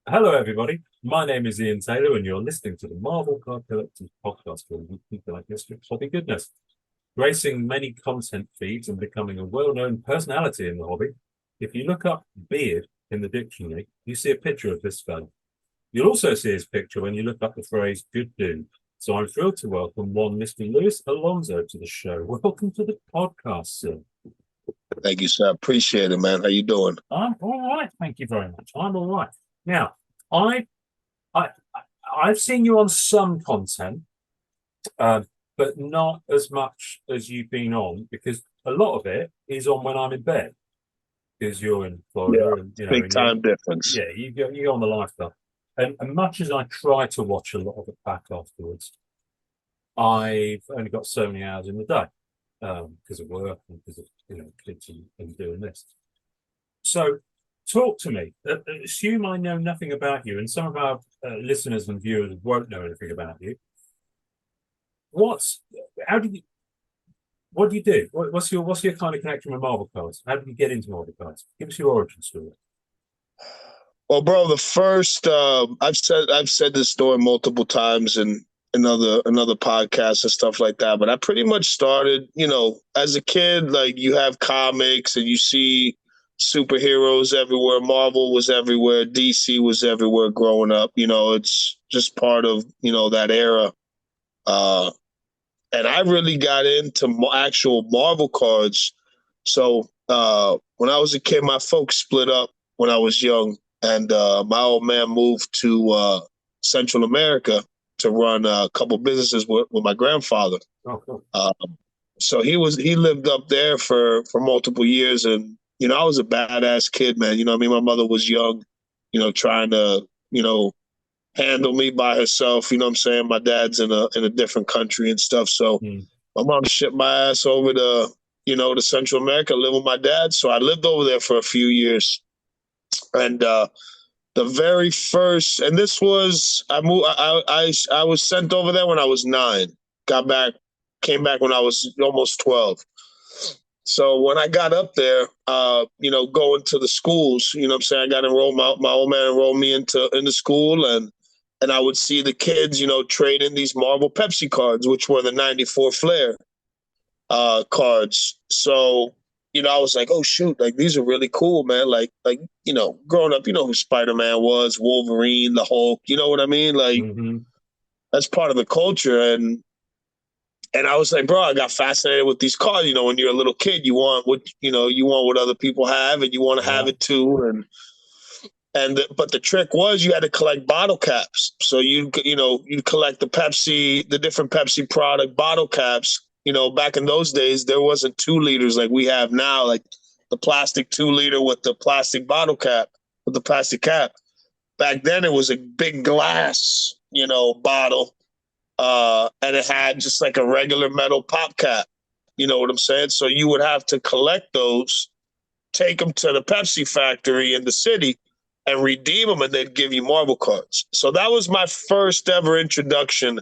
Hello, everybody. My name is Ian Taylor, and you're listening to the Marvel Card Collectors podcast for people like this with hobby goodness. Gracing many content feeds and becoming a well-known personality in the hobby. If you look up beard in the dictionary, you see a picture of this fellow. You'll also see his picture when you look up the phrase good dude. So I'm thrilled to welcome one Mr. Luis Alonso to the show. Welcome to the podcast, sir. Thank you, sir. Appreciate it, man. How you doing? I'm all right. Thank you very much. I'm all right. Now, I I I've seen you on some content, but not as much as you've been on because a lot of it is on when I'm in bed because you're in Yeah, Florida and big time difference. you go on the live stuff. And much as I try to watch a lot of it back afterwards, I've only got so many hours in the day because of work and because of kids and doing this. So talk to me. Assume I know nothing about you, and some of our listeners and viewers won't know anything about you. What's how do you what do you do? What's your kind of connection with Marvel cards? How did you get into Marvel cards? Give us your origin story. Well, bro, the first I've said this story multiple times in other podcasts and stuff like that. But I pretty much started, as a kid. Like you have comics and you see superheroes everywhere. Marvel was everywhere. DC was everywhere growing up. It's just part of that era. Uh, and I really got into actual Marvel cards. So when I was a kid, my folks split up when I was young, and my old man moved to Central America to run a couple businesses with my grandfather. Oh, cool. So he lived up there for multiple years, and I was a badass kid, man. I mean, my mother was young, trying to handle me by herself. You know what I'm saying? My dad's in a different country and stuff. So my mom shipped my ass over to Central America, live with my dad. So I lived over there for a few years. And the very first, and this was, I was sent over there when I was 9, came back when I was almost 12. So when I got up there, going to the schools, you know what I'm saying? I got enrolled, my old man enrolled me into school, and I would see the kids, trade in these Marvel Pepsi cards, which were the 94 Flair cards. So, I was like, oh shoot, like these are really cool, man. Growing up, who Spider-Man was, Wolverine, the Hulk, you know what I mean? Like that's part of the culture. And I was like, bro, I got fascinated with these cards. When you're a little kid, you want what other people have, and you want to have it too. But the trick was you had to collect bottle caps. So you collect the different Pepsi product bottle caps. Back in those days, there wasn't 2 liters like we have now, like the plastic 2 liter with the plastic bottle cap, with the plastic cap. Back then, it was a big glass, bottle, and it had just like a regular metal pop cap. You know what I'm saying? So you would have to collect those, take them to the Pepsi factory in the city, and redeem them, and they'd give you Marvel cards. So that was my first ever introduction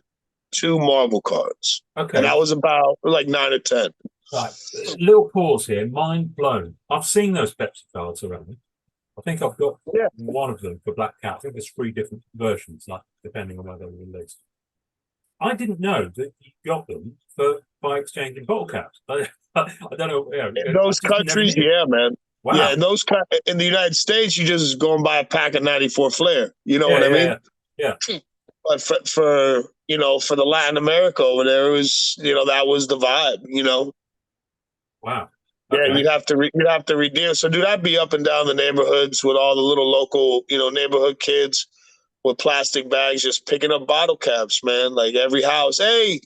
to Marvel cards. Okay. And I was about like 9 or 10. Right. Little pause here. Mind blown. I've seen those Pepsi cards around. I think I've got one of them for Black Cat. I think there's 3 different versions, like depending on where they were released. I didn't know that you got them by exchanging bottle caps. I don't know. In those countries, yeah, man. Wow. Yeah, in the United States, you just go and buy a pack of 94 Flair. You know what I mean? Yeah. But for the Latin America over there, it was that was the vibe. Wow. Okay. Yeah, you'd have to redeem. So, dude, I'd be up and down the neighborhoods with all the little local neighborhood kids with plastic bags, just picking up bottle caps, man. Like every house, hey,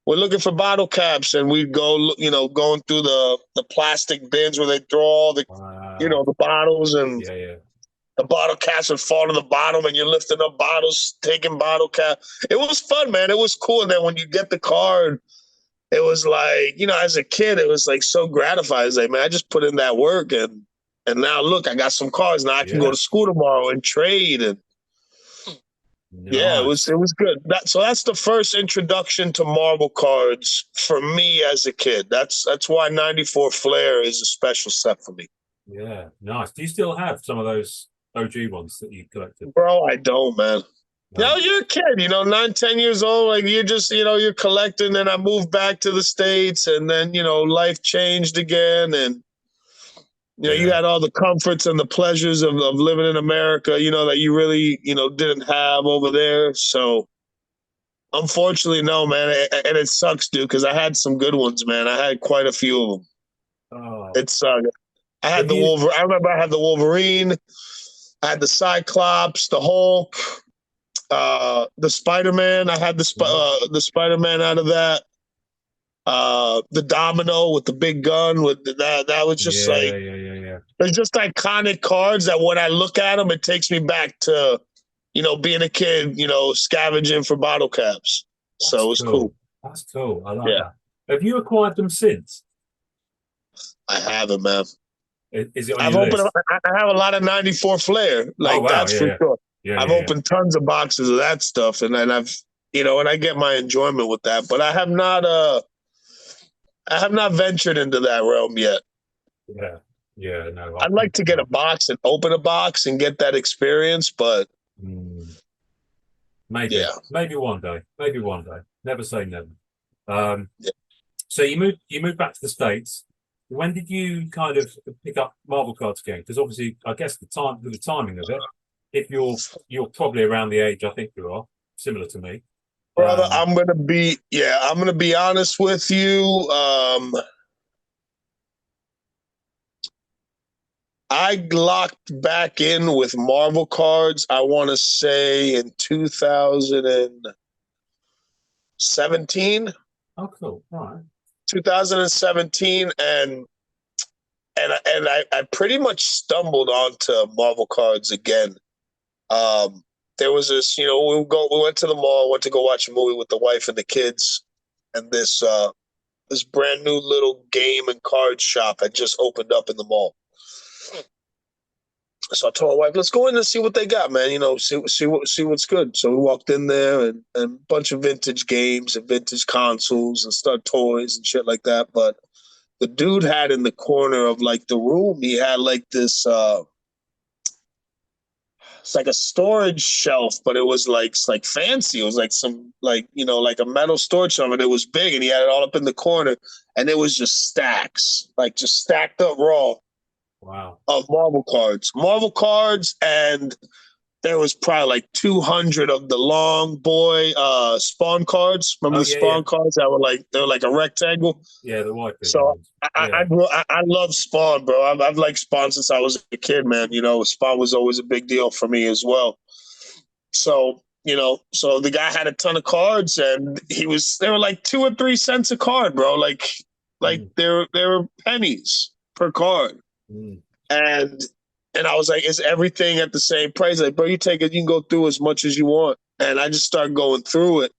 we're looking for bottle caps, and we'd go, going through the plastic bins where they throw all the, the bottles, and the bottle caps would fall to the bottom, and you're lifting up bottles, taking bottle cap. It was fun, man. It was cool. And then when you get the card, it was like, as a kid, it was like so gratifying. It's like, man, I just put in that work, and now look, I got some cards. Now I can go to school tomorrow and trade. And yeah, it was good. So that's the first introduction to Marvel cards for me as a kid. That's why 94 Flair is a special set for me. Yeah, nice. Do you still have some of those OG ones that you collected? Bro, I don't, man. No. No, you're a kid, 9, 10 years old. Like you're just, you're collecting. And I moved back to the States, and then, life changed again. And, you Yeah. had all the comforts and the pleasures of living in America, that you really, didn't have over there. So unfortunately, no, man. And it sucks, dude, because I had some good ones, man. I had quite a few of them. Oh, It sucked. I had have the you? Wolverine. I remember I had the Wolverine. I had the Cyclops, the Hulk, the Spider-Man. I had the Spider-Man out of that. The Domino with the big gun with that. That was just Yeah, like, yeah. it's just iconic cards that when I look at them, it takes me back to, being a kid, scavenging for bottle caps. So That's it was cool. cool. That's cool. I like Yeah, that. Have you acquired them since? I have it, man. Is it on I've your opened. list? I have a lot of '94 flair. Oh Like wow, that's yeah, for yeah, sure. yeah, I've yeah, yeah. opened tons of boxes of that stuff, and then I've, and I get my enjoyment with that. But I have not. I have not ventured into that realm yet. Yeah, yeah, no, I I'd like think to get a box and open a box and get that experience, but mm, yeah. maybe one day, maybe one day. Never say never. Um, Yeah. so you moved back to the States. When did you kind of pick up Marvel cards again? Because obviously, I guess the timing of it. If you're probably around the age I think you are, similar to me. Brother, Um, I'm gonna be honest with you. I locked back in with Marvel cards, I want to say in 2017. oh, cool. All right. 2017, and I pretty much stumbled onto Marvel cards again. There was this, we went to the mall, went to go watch a movie with the wife and the kids, and this brand new little game and card shop had just opened up in the mall. So I told my wife, let's go in and see what they got, man. See what's good. So we walked in there, and a bunch of vintage games and vintage consoles and stud toys and shit like that. But the dude had in the corner of like the room, he had like this it's like a storage shelf, but it was like fancy. It was like some like a metal storage shelf, and it was big, and he had it all up in the corner, and it was just stacks, like just stacked up raw Wow. of Marvel cards, and there was probably like 200 of the long boy Spawn cards. Remember Oh the yeah, yeah, Spawn cards that were like they were like a rectangle. yeah. The white paper So ones. I Yeah. I love Spawn, bro. I've liked Spawn since I was a kid, man. Spawn was always a big deal for me as well. So so the guy had a ton of cards, and they were like 2 or 3 cents a card, bro. Like Mm, they were pennies per card. mm. And I was like, is everything at the same price? Like, bro, you take it, you can go through as much as you want. And I just start going through it,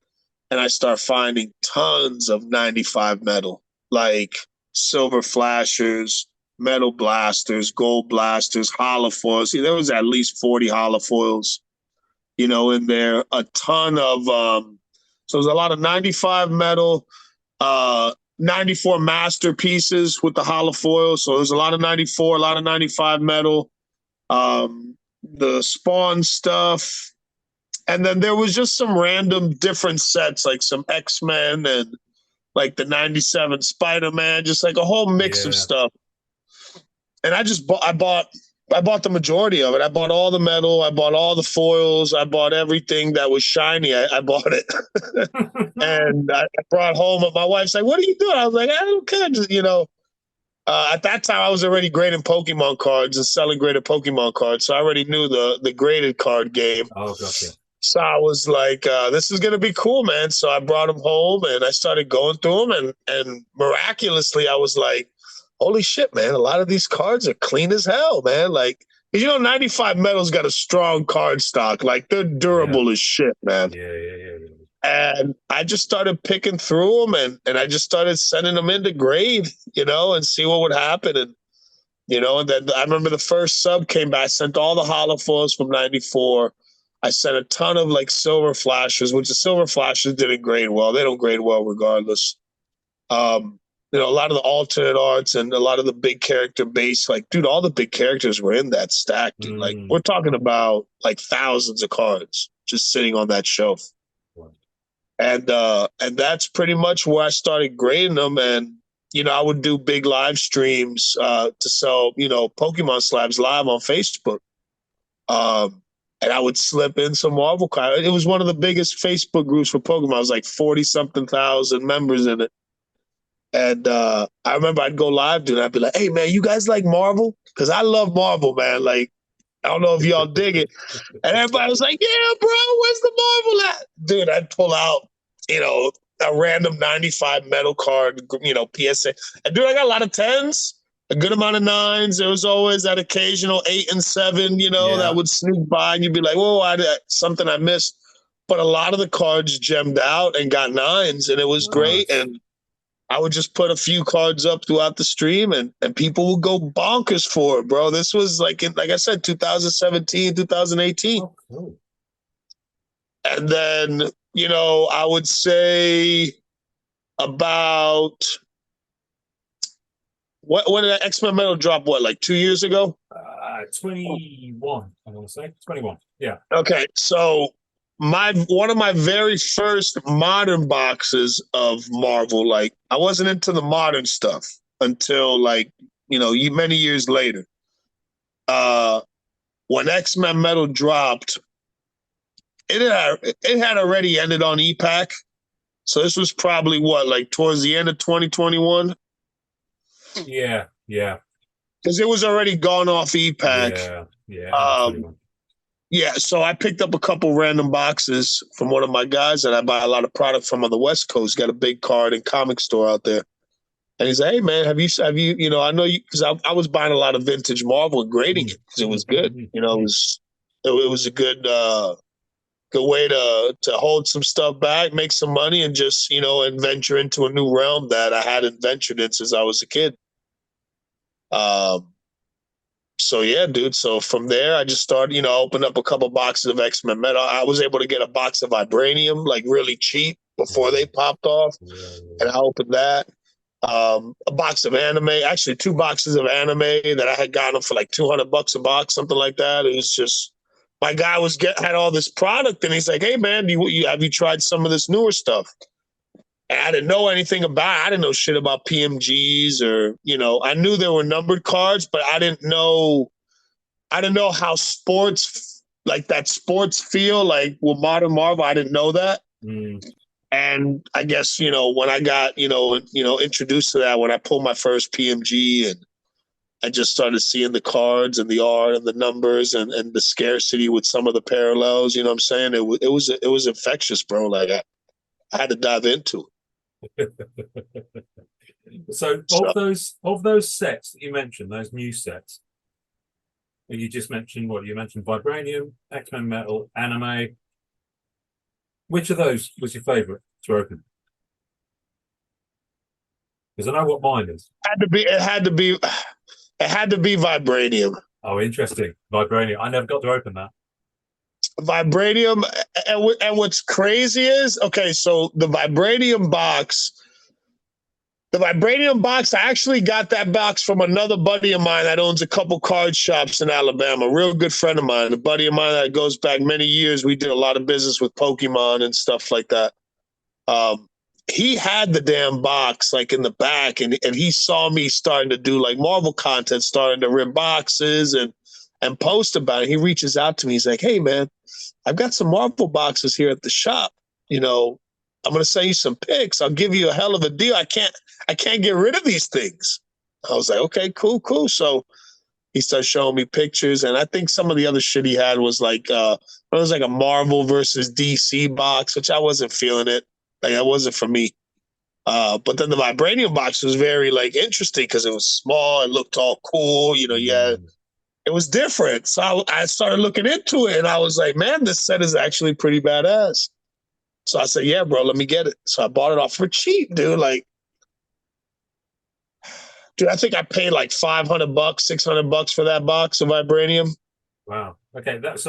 and I start finding tons of 95 metal, like silver flashers, metal blasters, gold blasters, holofoils. There was at least 40 holofoils, in there. A ton of so there's a lot of 95 metal, 94 masterpieces with the holofoil. So there's a lot of 94, a lot of 95 metal, the Spawn stuff. And then there was just some random different sets, like some X-Men and like the 97 Spider-Man, just like a whole mix of Yeah. stuff. And I bought the majority of it. I bought all the metal. I bought all the foils. I bought everything that was shiny. I bought it. And I brought home, and my wife's like, what are you doing? I was like, I don't care. Just, at that time, I was already grading Pokemon cards and selling graded Pokemon cards. So I already knew the graded card game. Oh, gotcha. So I was like, this is going to be cool, man. So I brought them home, and I started going through them. And miraculously, I was like, holy shit, man. A lot of these cards are clean as hell, man. Like, 95 Metal's got a strong card stock. Like, they're Yeah. durable as shit, man. Yeah. And I just started picking through them, and I just started sending them into grade, and see what would happen. And then I remember the first sub came back, I sent all the holofoils from 94. I sent a ton of like silver flashes, which the silver flashes didn't grade well. They don't grade well regardless. you know, a lot of the alternate arts and a lot of the big character base, like, dude, all the big characters were in that stack, dude. Like, we're talking about like thousands of cards just sitting on that shelf. Wow. And that's pretty much where I started grading them. And, you know, I would do big live streams to sell, you know, Pokemon slabs live on Facebook. And I would slip in some Marvel cards. It was one of the biggest Facebook groups for Pokemon. It was like 40-something thousand members in it. And I remember I'd go live, dude. I'd be like, "Hey, man, you guys like Marvel? Because I love Marvel, man. Like, I don't know if y'all dig it." And everybody was like, "Yeah, bro, where's the Marvel at?" Dude, I'd pull out, you know, a random 95 metal card, you know, PSA. And dude, I got a lot of 10s, a good amount of 9s. There was always that occasional 8 and 7, you know, that would sneak by, and you'd be like, "Whoa, something I missed." But a lot of the cards gemmed out and got 9s, and it was great. And I would just put a few cards up throughout the stream, and people would go bonkers for it, bro. This was like I said, 2017, 2018. Oh, cool. And then, you know, I would say about when did X-Men Metal drop? What, like 2 years ago? 21, I want to say 21. Yeah. Okay, so one of my very first modern boxes of Marvel, like, I wasn't into the modern stuff until, like, you know, many years later. When X-Men Metal dropped, it had already ended on EPAC. So this was probably what, like towards the end of 2021? Yeah. Because it was already gone off EPAC. Yeah. Yeah, so I picked up a couple random boxes from one of my guys that I buy a lot of product from on the West Coast. Got a big card and comic store out there. And he's like, "Hey, man, have you, you know, I know you," because I was buying a lot of vintage Marvel and grading it because it was good. You know, it was a good way to hold some stuff back, make some money, and just, you know, and venture into a new realm that I hadn't ventured in since I was a kid. So yeah, dude. So from there, I just started, you know, opened up a couple boxes of X-Men Metal. I was able to get a box of Vibranium, like, really cheap before they popped off. And I opened that. A box of anime, actually 2 boxes of anime that I had gotten them for like $200 a box, something like that. It was just, my guy had all this product, and he's like, "Hey, man, have you tried some of this newer stuff?" And I didn't know anything about it. I didn't know shit about PMGs, or, you know, I knew there were numbered cards, but I didn't know how sports, like that sports feel like with modern Marvel. I didn't know that. And I guess, you know, when I got, you know, introduced to that, when I pulled my first PMG, and I just started seeing the cards and the art and the numbers and the scarcity with some of the parallels, you know what I'm saying? It was infectious, bro. Like, I had to dive into it. So of those sets that you mentioned, those new sets, you just mentioned you mentioned Vibranium, X-Men Metal, anime. Which of those was your favorite to open? Because I know what mine is. It had to be Vibranium. Oh, interesting. Vibranium. I never got to open that. Vibranium, and what's crazy is, okay, so the Vibranium box, I actually got that box from another buddy of mine that owns a couple card shops in Alabama, a real good friend of mine, a buddy of mine that goes back many years. We did a lot of business with Pokemon and stuff like that. He had the damn box, like, in the back, and he saw me starting to do, like, Marvel content, starting to rip boxes and post about it. He reaches out to me. He's like, "Hey, man, I've got some Marvel boxes here at the shop. You know, I'm going to send you some pics. I'll give you a hell of a deal. I can't get rid of these things." I was like, "Okay, cool." So he started showing me pictures, and I think some of the other shit he had was like, it was like a Marvel versus DC box, which I wasn't feeling it. Like, that wasn't for me. But then the Vibranium box was very, like, interesting because it was small. It looked all cool. You know, it was different. So I started looking into it, and I was like, "Man, this set is actually pretty badass." So I said, "Yeah, bro, let me get it." So I bought it off for cheap, dude. Like, dude, I think I paid like $500, $600 for that box of Vibranium. Wow. Okay. That's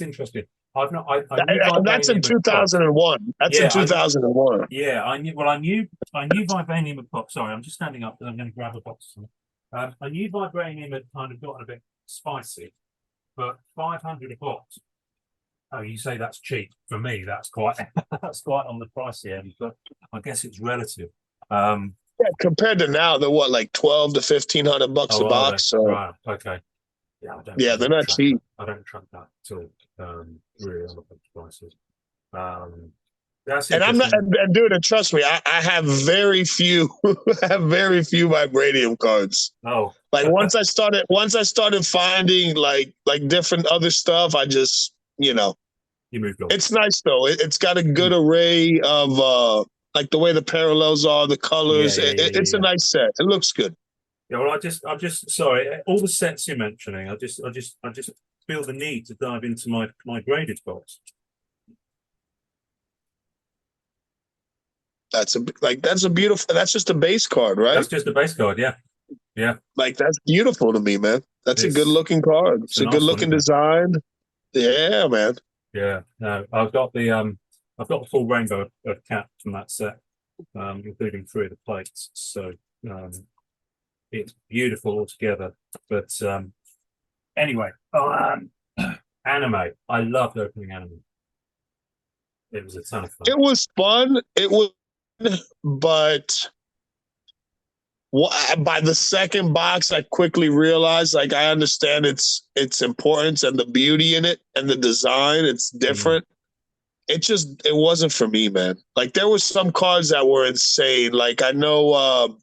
interesting. I've not. I knew That's in vibranium had popped. 2001. That's in Yeah, 2001. yeah. I knew. Well, I knew vibranium had popped. Sorry, I'm just standing up because I'm going to grab a box. Of something. I knew vibranium had kind of gotten a bit spicy, but 500 a box. Oh, you say that's cheap. For me, that's quite that's quite on the pricey end, but I guess it's relative. Yeah, compared to now, they're what, like 12 to 1,500 bucks a Oh, are they? box. So Right. Okay. Yeah, yeah, I they're don't not track cheap. that. I don't track that at all. Really on the prices. That's And I'm not, interesting. and dude, and trust me, I have very few, I have very few vibranium cards. Oh, Like once I started finding like different other stuff, I just, you moved on. it's nice though. It's got a good array of, like the way the parallels are, the colors. It's a nice set. It looks good. Yeah, well, sorry, all the sets you're mentioning, I just feel the need to dive into my graded box. That's a beautiful. That's just a base card, That's right? just a base card, yeah, yeah. Like that's beautiful to me, man. That's a good It's looking card. it's It's a a good nice one, looking isn't it? design. Yeah, man. Yeah. No, I've got the full rainbow of cap from that set, including 3 of the plates. So um, it's beautiful altogether. But anyway, anime. I loved opening anime. It was a ton of fun. It was fun. It was, but by the second box, I quickly realized, like, I understand its importance and the beauty in it and the design. It's different. It wasn't for me, man. Like there was some cards that were insane. Like I know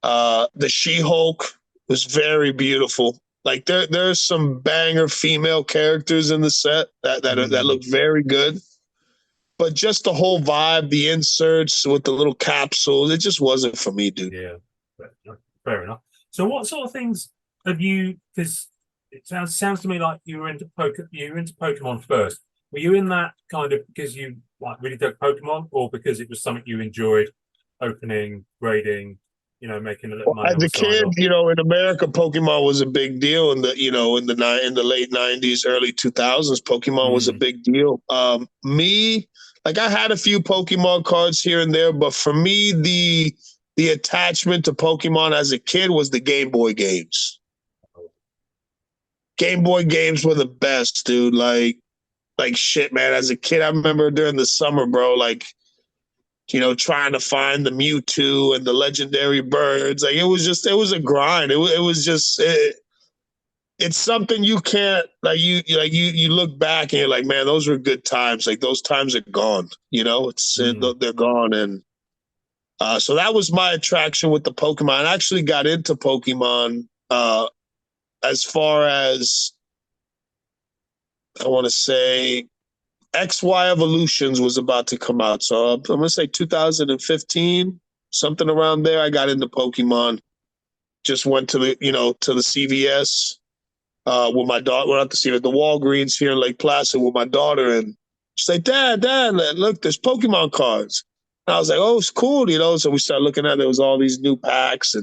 the She-Hulk was very beautiful. Like there's some banger female characters in the set that look very good. But just the whole vibe, the inserts with the little capsules, it just wasn't for me, dude. Yeah, fair enough. So, what sort of things have you? Because it sounds to me like you were into Pokemon first. Were you in that kind of because you like really dug Pokemon, or because it was something you enjoyed opening, grading, making a little money As on the a side kid, of? in America, Pokemon was a big deal. In the late '90s, early 2000s, Pokemon was a big deal. Me, like I had a few Pokemon cards here and there, but for me, the attachment to Pokemon as a kid was the Game Boy games. Game Boy games were the best, dude. Like shit, man. As a kid, I remember during the summer, bro, like trying to find the Mewtwo and the legendary birds. Like it was a grind. It was just it's something you can't you look back and you're like, man, those were good times. Like those times are gone. They're gone. And so that was my attraction with the Pokemon. I actually got into Pokemon as far as I want to say XY Evolutions was about to come out. So I'm going to say 2015, something around there. I got into Pokemon. Just went to the CVS with my daughter. Went out to see the Walgreens here in Lake Placid with my daughter. And she's like, Dad, look, there's Pokemon cards. And I was like, oh, it's cool, So we started looking at it. There was all these new packs.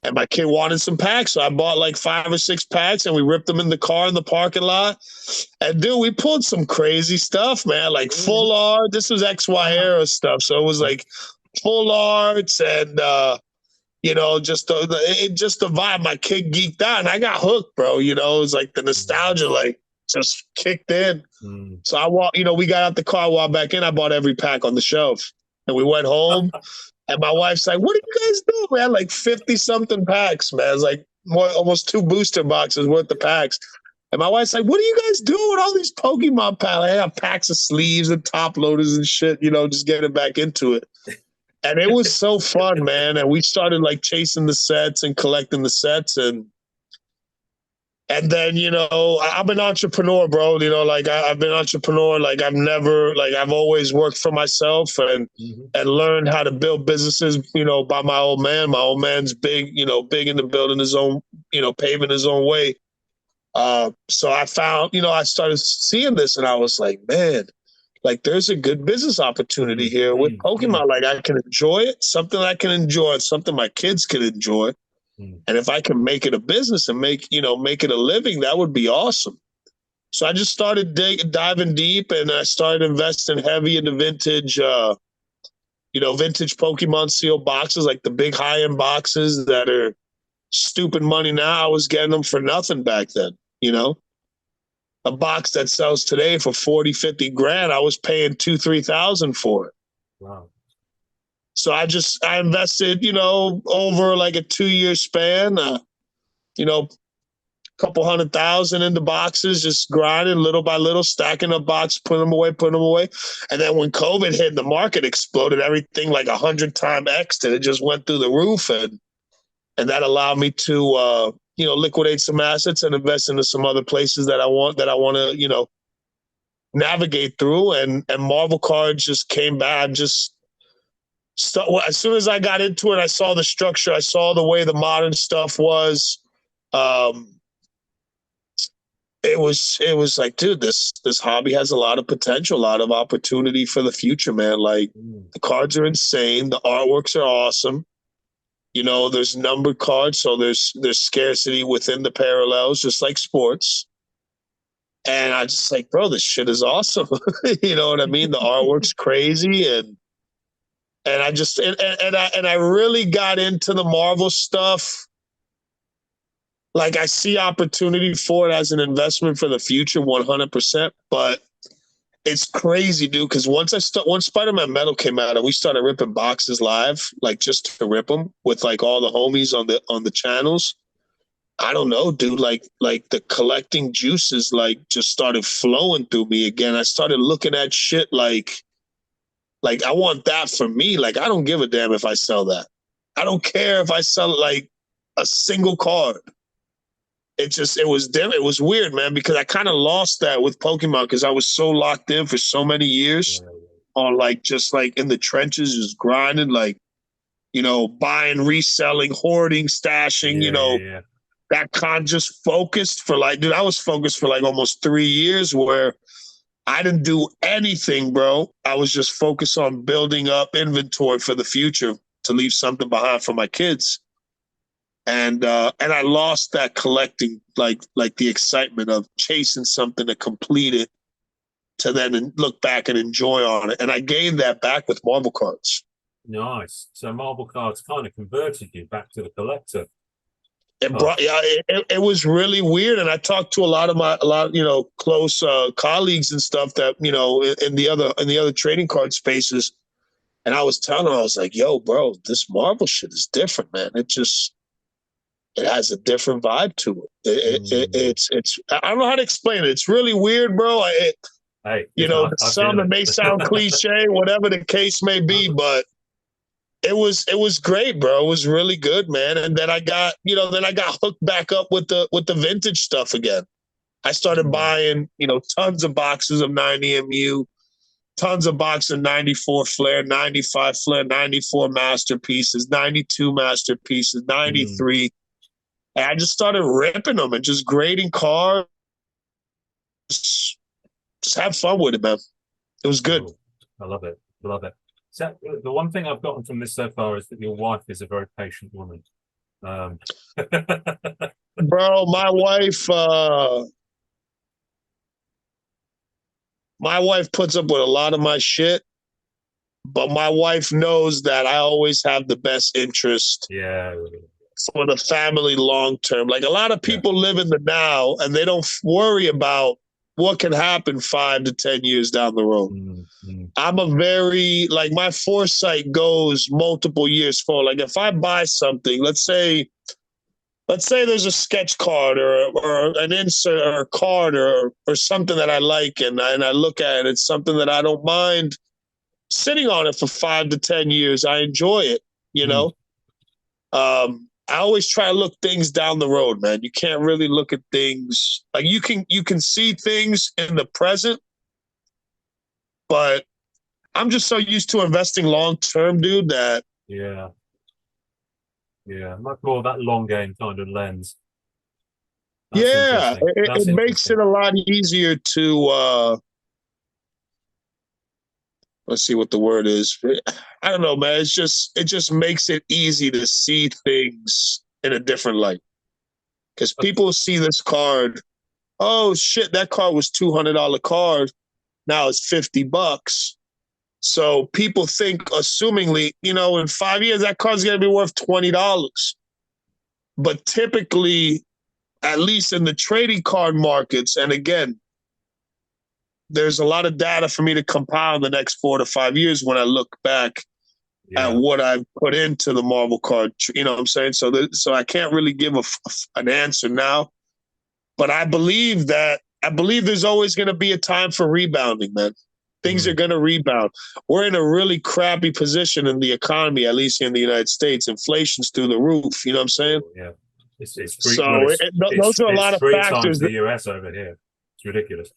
And my kid wanted some packs, so I bought like 5 or 6 packs, and we ripped them in the car in the parking lot. And dude, we pulled some crazy stuff, man. Like full art. This was XY era stuff, so it was like full arts and just the vibe. My kid geeked out, and I got hooked, bro. It was like the nostalgia, like just kicked in. So we got out the car, walked back in. I bought every pack on the shelf, and we went home. And my wife's like, what are you guys doing, man? Like 50-something packs, man. It's like almost 2 booster boxes worth of packs. And my wife's like, what are you guys doing with all these Pokemon packs? I have packs of sleeves and top loaders and shit, just getting back into it. And it was so fun, man. And we started like chasing the sets and collecting the sets. And then, I'm an entrepreneur, bro. Like I've been an entrepreneur. Like I've always worked for myself and learned how to build businesses, by my old man. My old man's big into building his own, paving his own way. So I found, I started seeing this and I was like, man, like there's a good business opportunity here with Pokemon. Like I can enjoy it, something I can enjoy, something my kids can enjoy. And if I can make it a business and make it a living, that would be awesome. So I just started diving deep, and I started investing heavy into vintage, vintage Pokemon sealed boxes, like the big high end boxes that are stupid money now. I was getting them for nothing back then. A box that sells today for 40, 50 grand, I was paying 2,000, 3,000 for it. Wow. So I invested, over like a 2-year span, couple 100,000 into boxes, just grinding little by little, stacking up boxes, putting them away. And then when COVID hit, the market exploded, everything like 100 times X, and it just went through the roof. And that allowed me to, liquidate some assets and invest into some other places that I want to, navigate through. And Marvel cards just came back. As soon as I got into it, I saw the structure. I saw the way the modern stuff was. It was like, dude, this hobby has a lot of potential, a lot of opportunity for the future, man. Like, the cards are insane. The artworks are awesome. There's numbered cards, so there's scarcity within the parallels, just like sports. And I just like, bro, this shit is awesome. You know what I mean? The artwork's crazy, and I really got into the Marvel stuff. Like, I see opportunity for it as an investment for the future, 100%. But it's crazy, dude. Because once Spider-Man Metal came out and we started ripping boxes live, like just to rip them with like all the homies on the channels, I don't know, dude. Like the collecting juices like just started flowing through me again. I started looking at shit like I want that for me. Like, I don't give a damn if I sell that. I don't care if I sell like a single card. It was weird, man, because I kind of lost that with Pokemon because I was so locked in for so many years on like just like in the trenches, just grinding, like, buying, reselling, hoarding, stashing, that just focused for like, dude, I was focused for like almost 3 years where I didn't do anything, bro. I was just focused on building up inventory for the future to leave something behind for my kids. And I lost that collecting, like the excitement of chasing something to complete it, to then look back and enjoy on it. And I gained that back with Marvel cards. Nice. So Marvel cards kind of converted you back to the collector. It was really weird. And I talked to a lot of close colleagues and stuff that, in the other trading card spaces. And I was telling them, I was like, yo, bro, this Marvel shit is different, man. It has a different vibe to it. It's I don't know how to explain it. It's really weird, bro. Some it may sound cliche, whatever the case may be, but it was great, bro. It was really good, man. And then I got hooked back up with the vintage stuff again. I started buying, tons of boxes of 90 MU, tons of boxes of 94 Flair, 95 Flair, 94 masterpieces, 92 masterpieces, 93. And I just started ripping them and just grading cards. Just have fun with it, man. It was good. I love it. Love it. So the one thing I've gotten from this so far is that your wife is a very patient woman. Bro, my wife puts up with a lot of my shit, but my wife knows that I always have the best interest. Yeah. For the family long term. Like, a lot of people live in the now and they don't worry about what can happen 5 to 10 years down the road. I'm a very, like, my foresight goes multiple years forward. Like, if I buy something, let's say there's a sketch card or an insert or a card or something that I like and I look at it, it's something that I don't mind sitting on it for 5 to 10 years. I enjoy it, I always try to look things down the road, man. You can't really look at things like you can see things in the present, but I'm just so used to investing long term, dude, that much more of that long game kind of lens. It makes it a lot easier to let's see what the word is. I don't know, man. It just makes it easy to see things in a different light. Because people see this card oh shit, that car was $200 car. Now it's $50. So people think, assumingly, in 5 years, that car's going to be worth $20. But typically, at least in the trading card markets, and again, there's a lot of data for me to compile in the next 4 to 5 years when I look back at what I've put into the Marvel card. You know what I'm saying? So I can't really give an answer now, but I believe there's always going to be a time for rebounding, man. Things are going to rebound. We're in a really crappy position in the economy, at least here in the United States. Inflation's through the roof. You know what I'm saying? Yeah. It's those are a lot of three factors. times the US over here. It's ridiculous.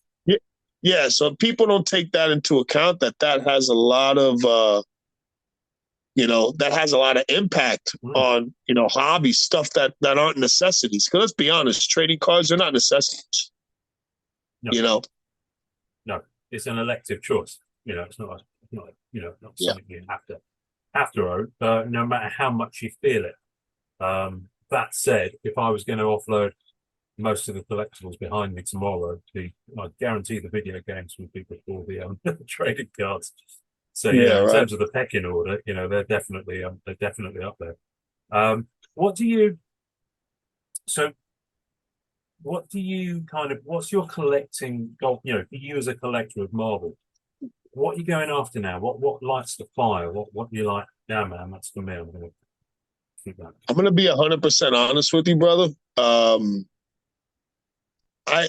Yeah. So people don't take that into account, that has a lot of, that has a lot of impact on, hobby stuff that aren't necessities. Because let's be honest, trading cards are not necessities. No. No, it's an elective choice. It's not something you have to own, no matter how much you feel it. That said, if I was going to offload most of the collectibles behind me tomorrow, I guarantee the video games would be before the trading cards. So in terms of the pecking order, they're definitely up there. What's your collecting goal? For you as a collector of Marvel, what are you going after now? What lights the fire? What you like? Yeah, man, that's for me. I'm going to keep that. I'm going to be 100% honest with you, brother.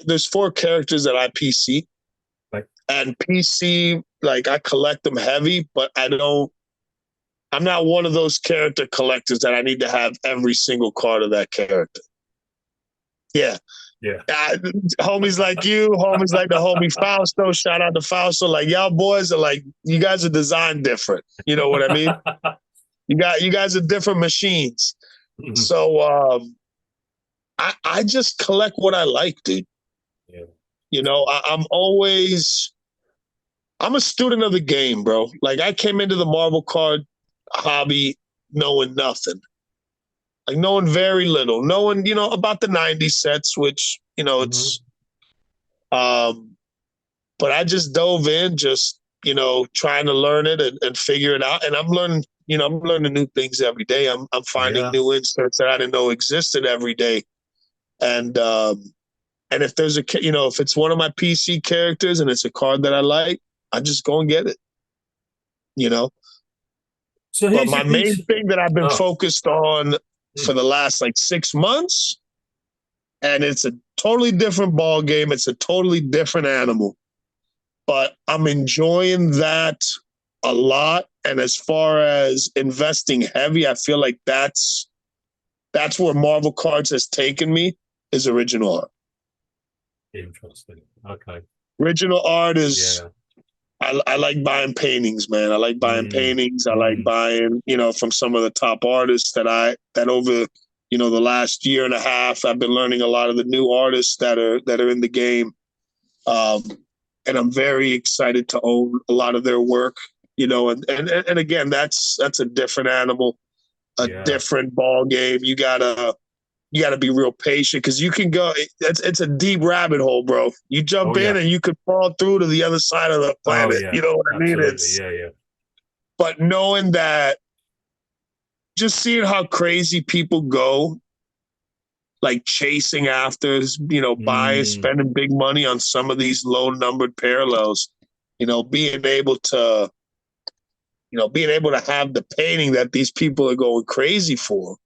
There's 4 characters that I PC, and PC, like, I collect them heavy, but I'm not one of those character collectors that I need to have every single card of that character. Yeah. Homies like you, homies like the homie Fausto, shout out to Fausto. Like, y'all boys are like, you guys are designed different. You know what I mean? You guys are different machines. So I just collect what I like, dude. I'm a student of the game, bro. Like, I came into the Marvel card hobby knowing nothing. Like, knowing very little. Knowing, about the 90s sets, which, it's but I just dove in, just, trying to learn it and figure it out. And I'm learning, new things every day. I'm finding new inserts that I didn't know existed every day. And if there's if it's one of my PC characters and it's a card that I like, I just go and get it. So but my main thing that I've been focused on for the last 6 months, and it's a totally different ball game. It's a totally different animal, but I'm enjoying that a lot. And as far as investing heavy, I feel like that's where Marvel Cards has taken me, is original art. Interesting. Okay. Original art is, I like buying paintings, man. I like buying paintings. I like buying, from some of the top artists that over, the last year and a half, I've been learning a lot of the new artists that are in the game. And I'm very excited to own a lot of their work, and again, that's a different animal, different ball game. You gotta be real patient, because you can go, it's a deep rabbit hole, bro. You jump in and you could fall through to the other side of the planet. You know what I mean? But knowing that, just seeing how crazy people go, like chasing after, buying, spending big money on some of these low numbered parallels, being able to have the painting that these people are going crazy for.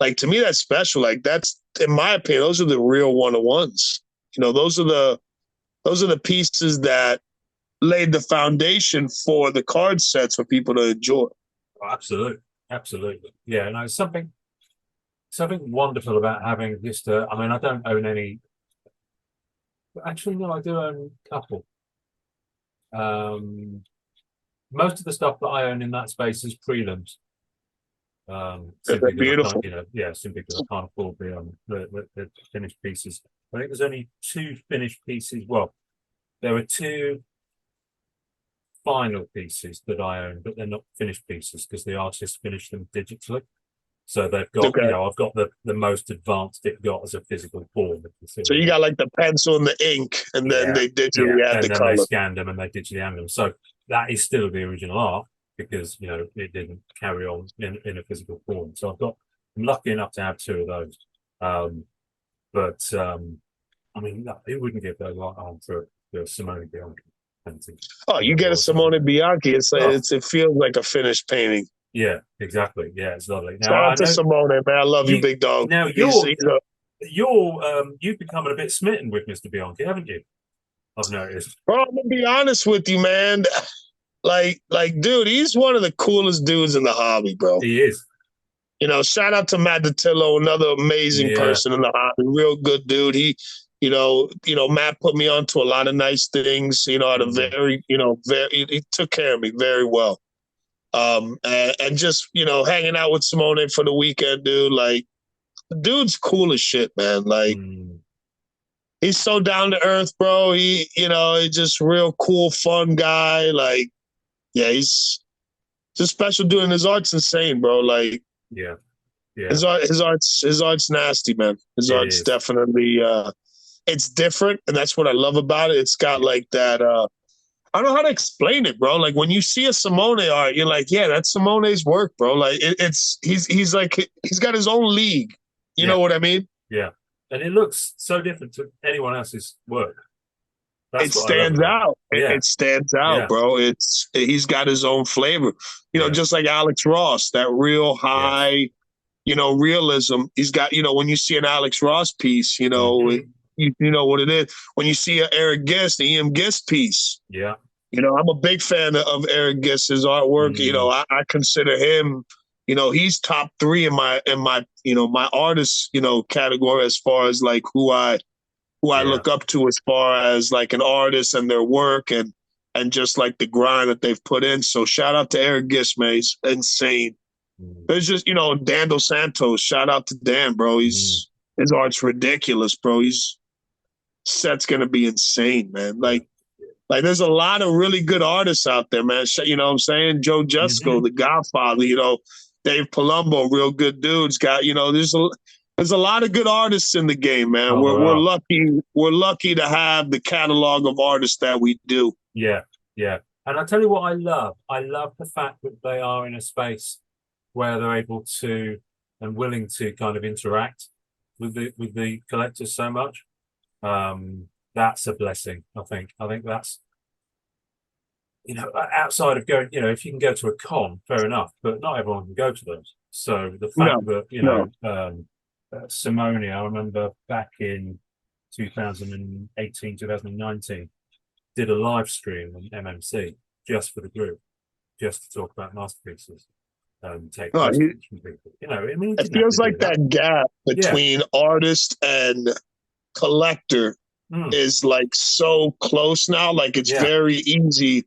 Like, to me, that's special. Like, that's, in my opinion, those are the real one-on-ones. Those are the pieces that laid the foundation for the card sets for people to enjoy. Oh, absolutely. Yeah, no, something wonderful about having just I don't own any, actually, no, I do own a couple. Most of the stuff that I own in that space is prelims. Simply beautiful. Simply because I can't afford the finished pieces. I think there's only 2 finished pieces. Well, there are 2 final pieces that I own, but they're not finished pieces because the artist finished them digitally. So they've got, Okay. I've got the most advanced it got as a physical form. So you got like the pencil and the ink, and then Yeah, they yeah, digitally add the and then they color. scanned them and they digitally animated them. So that is still the original art because it didn't carry on in a physical form. So I'm lucky enough to have two of those. But I mean, no, who wouldn't give their right arm for Simone Bianchi painting? Oh, you get a Simone Bianchi, it feels like a finished painting. Yeah, exactly. Yeah, it's lovely. Now Shout I out to know Simone, man. I love you, big dog. now you've become a bit smitten with Mr. Bianchi, haven't you? I've noticed. Bro, I'm gonna be honest with you, man. Dude, he's one of the coolest dudes in the hobby, bro. He is. Shout out to Matt Datillo, another amazing person in the hobby, real good dude. Matt put me onto a lot of nice things. At a very, he took care of me very well. And just hanging out with Simone for the weekend, dude. Like, the dude's cool as shit, man. Like, he's so down to earth, bro. He's just real cool, fun guy. Like, yeah, he's just special dude. And his art's insane, bro. Like, yeah. His art's nasty, man. His art's definitely it's different, and that's what I love about it. It's got like that. I don't know how to explain it, bro. Like when you see a Simone art, you're like, yeah, that's Simone's work, bro. Like he's like he's got his own league. You know what I mean? Yeah, and it looks so different to anyone else's work. It stands out. It stands out, bro. He's got his own flavor. Just like Alex Ross, that real high, realism. He's got, when you see an Alex Ross piece, you know what it is. When you see an Eric Gist, the EM Gist piece, I'm a big fan of Eric Gist's artwork. I consider him, he's top 3 in my my artist, category as far as like who I look up to as far as like an artist and their work and just like the grind that they've put in. So shout out to Eric Gist, man. He's insane. There's just, Dan Dos Santos. Shout out to Dan, bro. His art's ridiculous, bro. His set's gonna be insane, man. Like there's a lot of really good artists out there, man. You know what I'm saying? Joe Jusko, The Godfather, Dave Palumbo, real good dudes. There's a lot of good artists in the game, man. We're lucky to have the catalog of artists that we do. Yeah, yeah. And I tell you what I love. I love the fact that they are in a space where they're able to and willing to kind of interact with the collectors so much. That's a blessing, I think. I think that's, outside of going, if you can go to a con, fair enough, but not everyone can go to those. So the fact that, Simone, I remember back in 2018, 2019, did a live stream on MMC just for the group, just to talk about masterpieces. Take questions from people. It feels like that gap between artist and collector is like so close now. Like it's very easy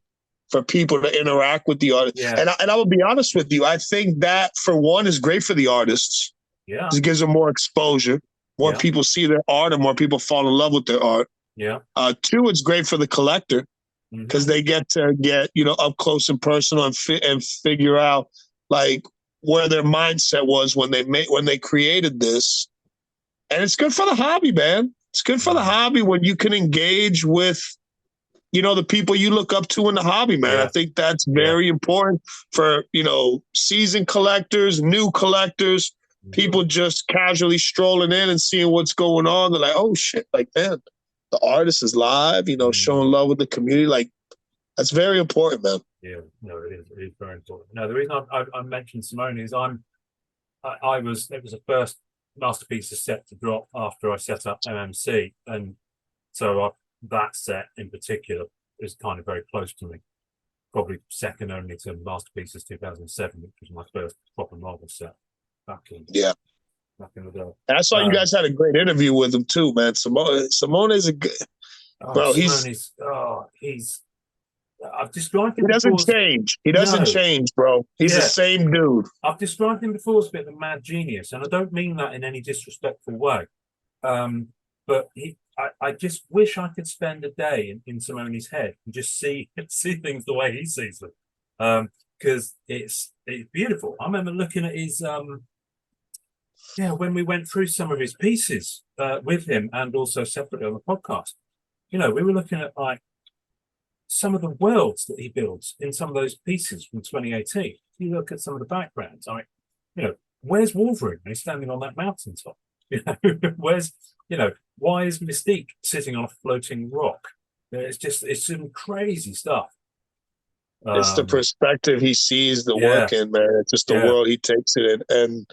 for people to interact with the artist. And I will be honest with you, I think that for one is great for the artists. Yeah, it gives them more exposure. More people see their art, and more people fall in love with their art. Yeah. 2, it's great for the collector because they get to get up close and personal and figure out like where their mindset was when they created this. And it's good for the hobby, man. It's good for the hobby when you can engage with, the people you look up to in the hobby, man. I think that's very important for, seasoned collectors, new collectors, people just casually strolling in and seeing what's going on. They're like, oh shit, like, man, the artist is live, showing love with the community. Like, that's very important, man. Yeah, no, it is. It is very important. No, the reason I mentioned Simone is it was the first masterpiece set to drop after I set up MMC, and so that set in particular is kind of very close to me. Probably second only to Masterpieces 2007, which was my first proper Marvel set back in the day. And I saw you guys had a great interview with him too, man. Simone's a good bro. I've described him. He doesn't change. He doesn't change, bro. He's the same dude. I've described him before as a bit of a mad genius, and I don't mean that in any disrespectful way. But I just wish I could spend a day in Simone's head and just see things the way he sees them. Because it's beautiful. I remember looking at his when we went through some of his pieces with him and also separately on the podcast, we were looking at like some of the worlds that he builds in some of those pieces from 2018. If you look at some of the backgrounds, where's Wolverine? He's standing on that mountaintop. Where's, why is Mystique sitting on a floating rock? It's some crazy stuff. It's the perspective he sees the work in, man. It's just the world he takes it in.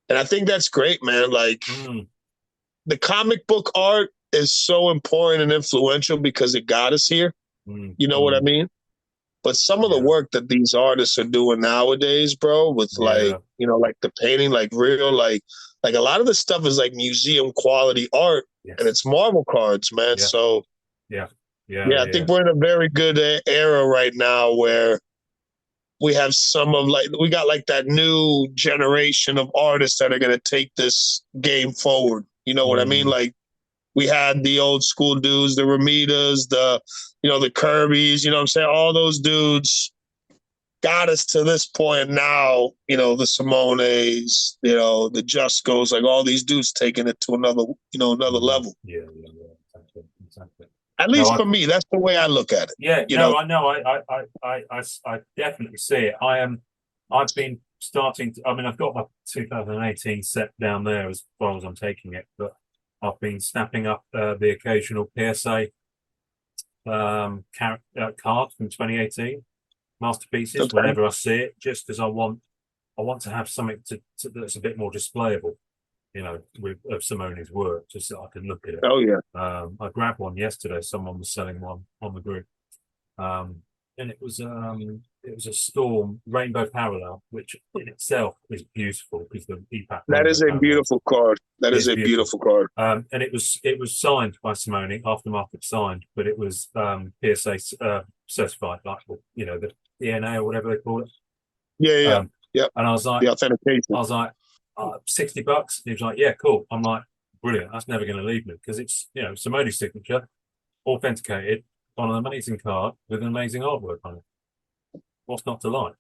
And I think that's great, man. Like the comic book art is so important and influential because it got us here. You know what I mean? But some of the work that these artists are doing nowadays, bro, with like the painting, like real, like a lot of the stuff is like museum quality art, and it's Marvel cards, man. So I think we're in a very good era right now where we have we got like that new generation of artists that are going to take this game forward. You know what I mean? Like we had the old school dudes, the Ramitas, the Kirbys, you know what I'm saying? All those dudes got us to this point now, the Simones, the Juscos, like all these dudes taking it to another level. Yeah, exactly. At least for me, that's the way I look at it. Yeah, I know. I definitely see it. I've been starting to, I've got my 2018 set down there as far as I'm taking it, but I've been snapping up the occasional PSA card from 2018 masterpieces whenever I see it, just because I want to have something that's a bit more displayable, of Simone's work, just so I can look at it. Oh yeah. I grabbed one yesterday. Someone was selling one on the group, and it was a Storm Rainbow Parallel, which in itself is beautiful because the EPAC. That is a beautiful card. That is a beautiful card. And it was signed by Simone, aftermarket signed, but it was PSA certified, like the DNA or whatever they call it. Yeah. And I was like, the authentication. I was like, $60. He was like, yeah, cool. I'm like, brilliant. That's never going to leave me because it's Simone's signature, authenticated on an amazing card with an amazing artwork on it. What's not to like?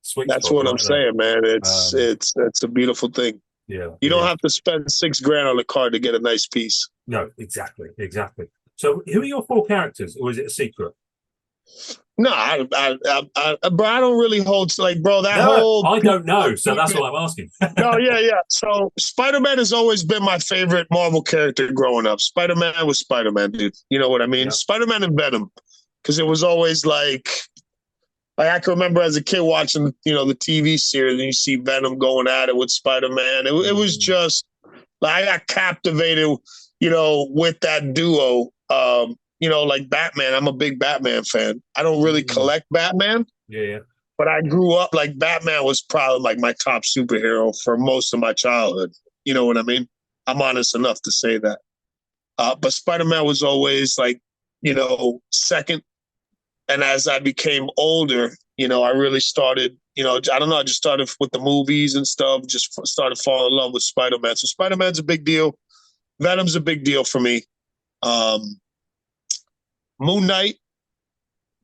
Sweet. That's what I'm saying, man. It's a beautiful thing. Yeah. You don't have to spend $6,000 on a card to get a nice piece. No, exactly. So, who are your 4 characters, or is it a secret? No, bro, I don't really hold bro. I don't know, so that's what I'm asking. No, yeah. So Spider-Man has always been my favorite Marvel character growing up. Spider-Man was Spider-Man, dude. You know what I mean? Yeah. Spider-Man and Venom, because it was always like I can remember as a kid watching, the TV series, and you see Venom going at it with Spider-Man. It was just like I got captivated, with that duo. Like Batman, I'm a big Batman fan. I don't really collect Batman. Yeah. But I grew up like Batman was probably like my top superhero for most of my childhood. You know what I mean? I'm honest enough to say that. But Spider-Man was always like, second. And as I became older, I really started, I don't know, I just started with the movies and stuff, just started falling in love with Spider-Man. So Spider-Man's a big deal. Venom's a big deal for me. Moon Knight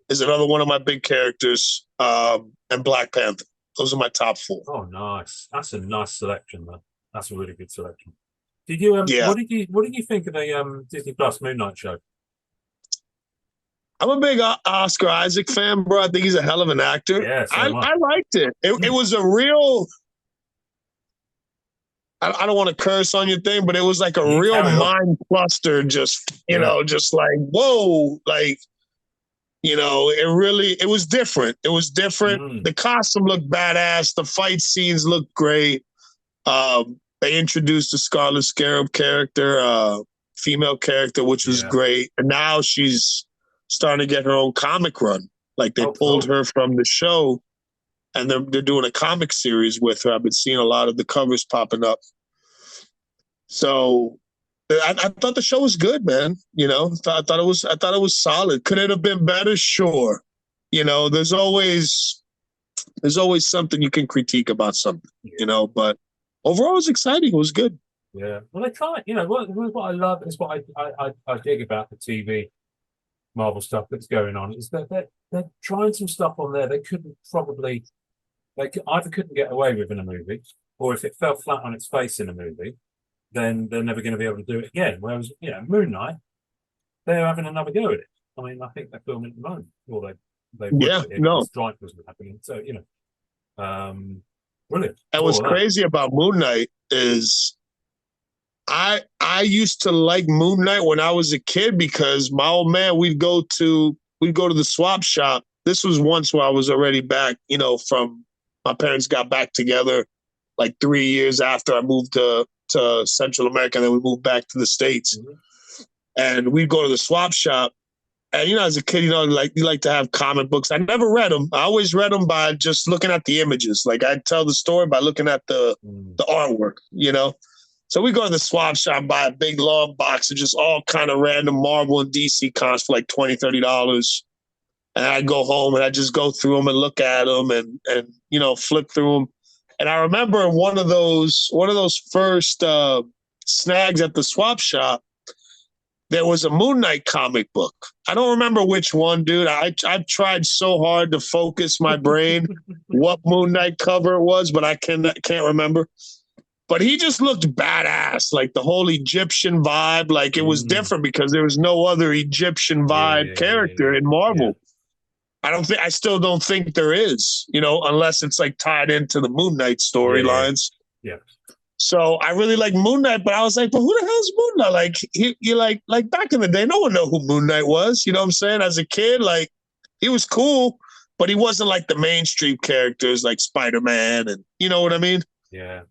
is another one of my big characters, and Black Panther. Those are my top 4. Oh, nice. That's a nice selection, though. That's a really good selection. Did you? What did you think of the Disney Plus Moon Knight show? I'm a big Oscar Isaac fan, bro. I think he's a hell of an actor. Yeah, I liked it. It was a real. I don't want to curse on your thing, but it was like a real mind cluster. Just just like whoa, like. It was different. It was different. The costume looked badass. The fight scenes looked great. They introduced the Scarlet Scarab character, female character, which was great. And now she's starting to get her own comic run. Like they pulled her from the show, and they're doing a comic series with her. I've been seeing a lot of the covers popping up. So I thought the show was good, man. I thought it was solid. Could it have been better? Sure. There's always something you can critique about something. But overall, it was exciting. It was good. Yeah. Well, they try. What I love is what I dig about the TV Marvel stuff that's going on is that they're trying some stuff on there they either couldn't get away with in a movie, or if it fell flat on its face in a movie, then they're never going to be able to do it again. Whereas, Moon Knight, they're having another go at it. I mean, I think they're filming at the moment, or they would Yeah, if the no. strike wasn't happening. So, brilliant. And what's crazy about Moon Knight is I used to like Moon Knight when I was a kid because my old man, we'd go to the swap shop. This was once where I was already back, from my parents got back together like 3 years after I moved to Central America, and then we moved back to the States. Mm-hmm. And we'd go to the swap shop. And, as a kid, you like to have comic books. I never read them. I always read them by just looking at the images. Like I'd tell the story by looking at the artwork, So we go to the swap shop, buy a big long box of just all kind of random Marvel and DC comics for like $20, $30. And I go home and I just go through them and look at them and flip through them. And I remember one of those first snags at the swap shop, there was a Moon Knight comic book. I don't remember which one, dude. I've tried so hard to focus my brain what Moon Knight cover it was, but I can't remember. But he just looked badass, like the whole Egyptian vibe. Like it was different because there was no other Egyptian vibe character in Marvel. Yeah. I still don't think there is, unless it's like tied into the Moon Knight storylines. Yeah. So I really like Moon Knight, but I was like, but who the hell's Moon Knight? Like you like back in the day, no one knew who Moon Knight was. You know what I'm saying? As a kid, like he was cool, but he wasn't like the mainstream characters like Spider-Man and you know what I mean? Yeah.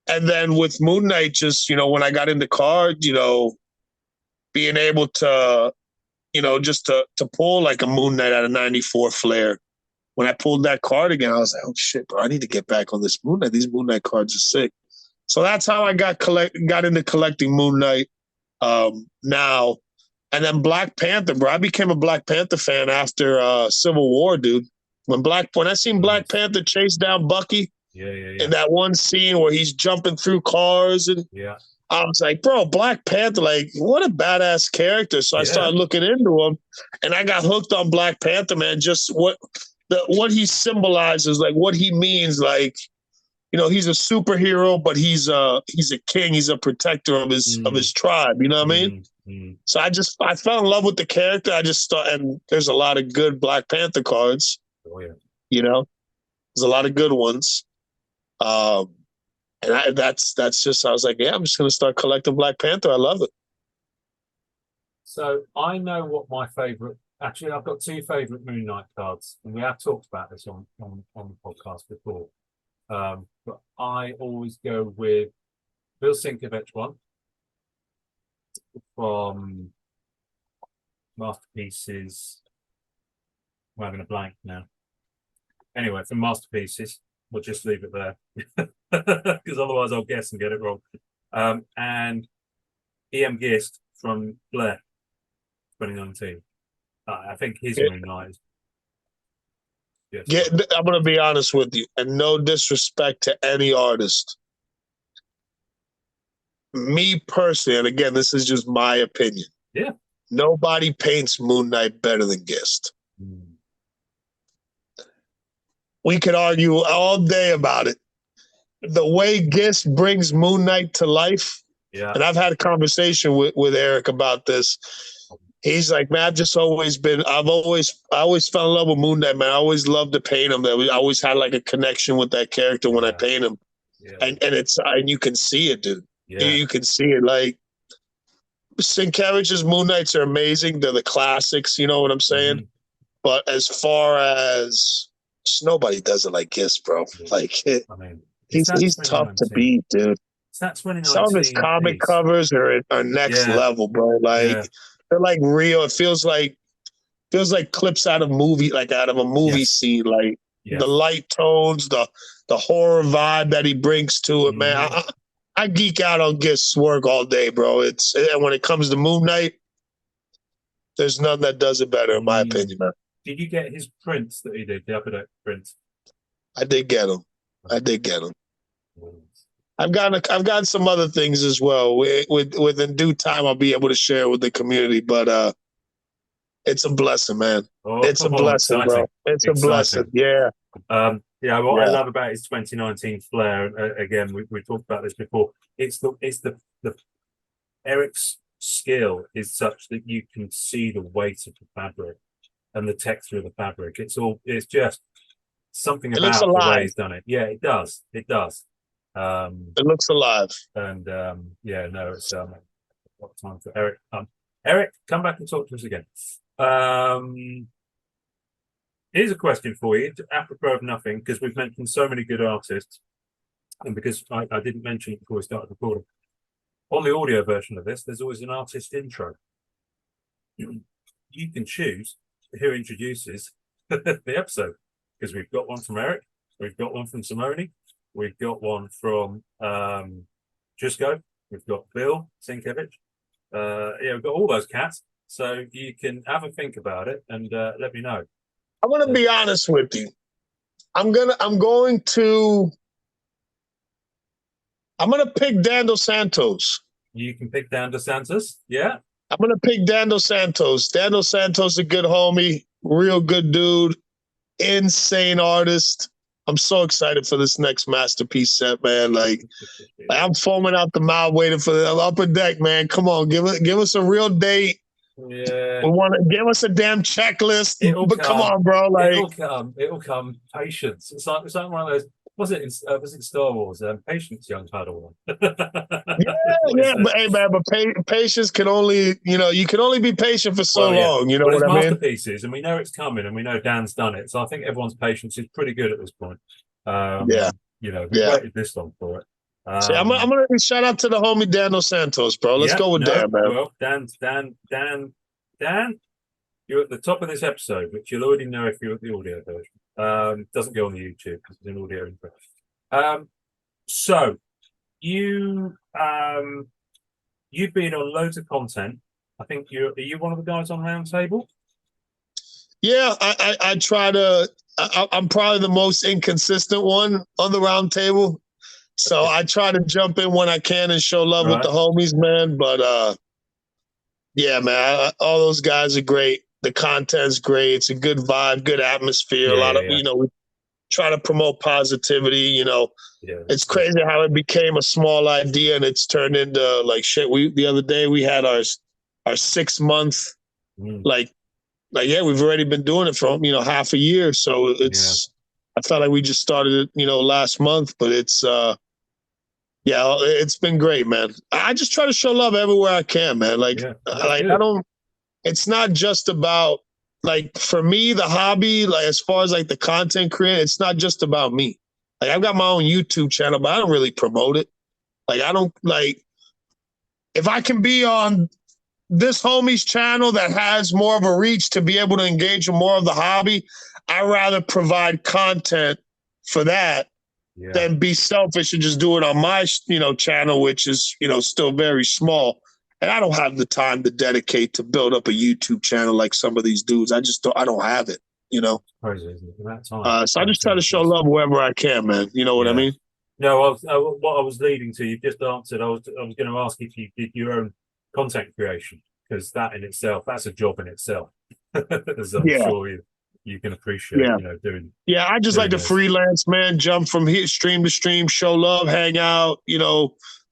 And then with Moon Knight, just, when I got into cards, being able to, just to pull like a Moon Knight out of 94 Flair. When I pulled that card again, I was like, oh shit, bro, I need to get back on this Moon Knight. These Moon Knight cards are sick. So that's how I got into collecting Moon Knight now. And then Black Panther, bro. I became a Black Panther fan after Civil War, dude. When I seen Black Panther chase down Bucky, in that one scene where he's jumping through cars, and I was like, bro, Black Panther, like, what a badass character. So I started looking into him, and I got hooked on Black Panther, man. Just what he symbolizes, like what he means, like, he's a superhero, but he's a king. He's a protector of his tribe. You know what I mean? So I fell in love with the character. I just thought, and there's a lot of good Black Panther cards. Oh yeah. There's a lot of good ones. And that's just, I was like, yeah, I'm just going to start collecting Black Panther. I love it. So I know what my favorite, actually, I've got two favorite Moon Knight cards, and we have talked about this on the podcast before. But I always go with Bill Sienkiewicz one from Masterpieces. I'm having a blank now. Anyway, from Masterpieces. We'll just leave it there because otherwise I'll guess and get it wrong. And E.M. Gist from Blair, 2019. I think his Moon Knight is. Yes. I'm going to be honest with you, and no disrespect to any artist. Me personally, and again, this is just my opinion. Yeah. Nobody paints Moon Knight better than Gist. We could argue all day about it. The way Gist brings Moon Knight to life, and I've had a conversation with Eric about this. He's like, man, I always fell in love with Moon Knight, man. I always loved to paint him. I always had like a connection with that character when I paint him. Yeah. And you can see it, dude. Yeah. You can see it. Like Sienkiewicz's Moon Knights are amazing. They're the classics, you know what I'm saying? But as far as nobody does it like Gist, bro. Like he's tough to beat, dude. Some of his comic covers are next level, bro. Like they're like real. It feels like clips out of a movie scene. Like the light tones, the horror vibe that he brings to it, man. I geek out on Gist's work all day, bro. And when it comes to Moon Knight, there's none that does it better, in my opinion, man. Did you get his prints that he did, the Upper Deck prints? I did get them. I've gotten some other things as well. With in due time, I'll be able to share with the community. But it's a blessing, man. Oh, It's a blessing, exciting. bro. It's a blessing. Exciting. Yeah. Yeah, what I Yeah. love about his 2019 flair, again, we talked about this before. It's the Eric's skill is such that you can see the weight of the fabric and the texture of the fabric. It's just something It looks about the way alive. he's done it. Yeah, it does. It does. Um, It looks alive. and yeah, no, it's what time for Eric? Eric, come back and talk to us again. Here's a question for you, apropos of nothing, because we've mentioned so many good artists, and because I didn't mention it before we started recording. On the audio version of this, there's always an artist intro. You can choose who introduces the episode, because we've got one from Eric, we've got one from Simone, we've got one from Jusco, we've got Bill Sienkiewicz. Yeah, we've got all those cats, so you can have a think about it and let me know. I'm gonna be honest with you. I'm gonna pick Dan Dos Santos. You can pick Dan Dos Santos, yeah. I'm gonna pick Dan Dos Santos. Dan Dos Santos, a good homie, real good dude, insane artist. I'm so excited for this next masterpiece set, man. Like I'm foaming out the mouth, waiting for the upper deck, man. Come on, give us a real date. Yeah, we want to give us a damn checklist. Come on, bro. Like it'll come. Patience. It's like one of those. Was it in Star Wars? Patience, young Padawan. yeah. But hey, man, patience can only, you can only be patient for so long. You know what I mean? Masterpieces, and we know it's coming, and we know Dan's done it. So I think everyone's patience is pretty good at this point. Yeah. We've waited this long for it. See, I'm gonna shout out to the homie Dan Dos Santos, bro. Let's go with Dan, man. Well, Dan, you're at the top of this episode, which you'll already know if you're at the audio version. Doesn't go on the YouTube because it's an audio intro. So you've been on loads of content. I think are you one of the guys on Roundtable? Yeah, I try to. I'm probably the most inconsistent one on the Roundtable. So I try to jump in when I can and show love with the homies, man. But yeah, man, all those guys are great. The content's great. It's a good vibe, good atmosphere. A lot of, we try to promote positivity. It's crazy how it became a small idea and it's turned into like shit. The other day we had our 6 month, like we've already been doing it for half a year. So I felt like we just started it, last month, but it's it's been great, man. I just try to show love everywhere I can, man. It's not just about, like, for me, the hobby, like, as far as, like, the content creating, it's not just about me. Like, I've got my own YouTube channel, but I don't really promote it. Like, if I can be on this homie's channel that has more of a reach to be able to engage in more of the hobby, I'd rather provide content for that than be selfish and just do it on my, channel, which is, still very small. And I don't have the time to dedicate to build up a YouTube channel like some of these dudes. I don't have it, Crazy, isn't it? So I just try to show love wherever I can, man. You know what I mean? No, what I was leading to, you've just answered. I was going to ask if you did your own content creation, because that in itself, that's a job in itself. As I'm sure you can appreciate, doing. Yeah, I just like to freelance, man. Jump from stream to stream, show love, hang out,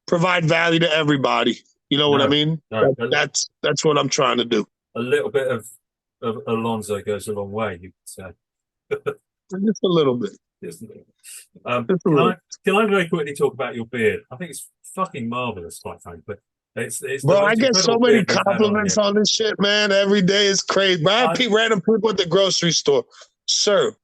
provide value to everybody. You know what I mean? That's what I'm trying to do. A little bit of Alonso goes a long way, you could say. Just a little bit. Can I very quickly talk about your beard? I think it's fucking marvelous, quite frankly. It's bro, I get so many compliments on this shit, man. Every day is crazy. But I have random people at the grocery store. Sir,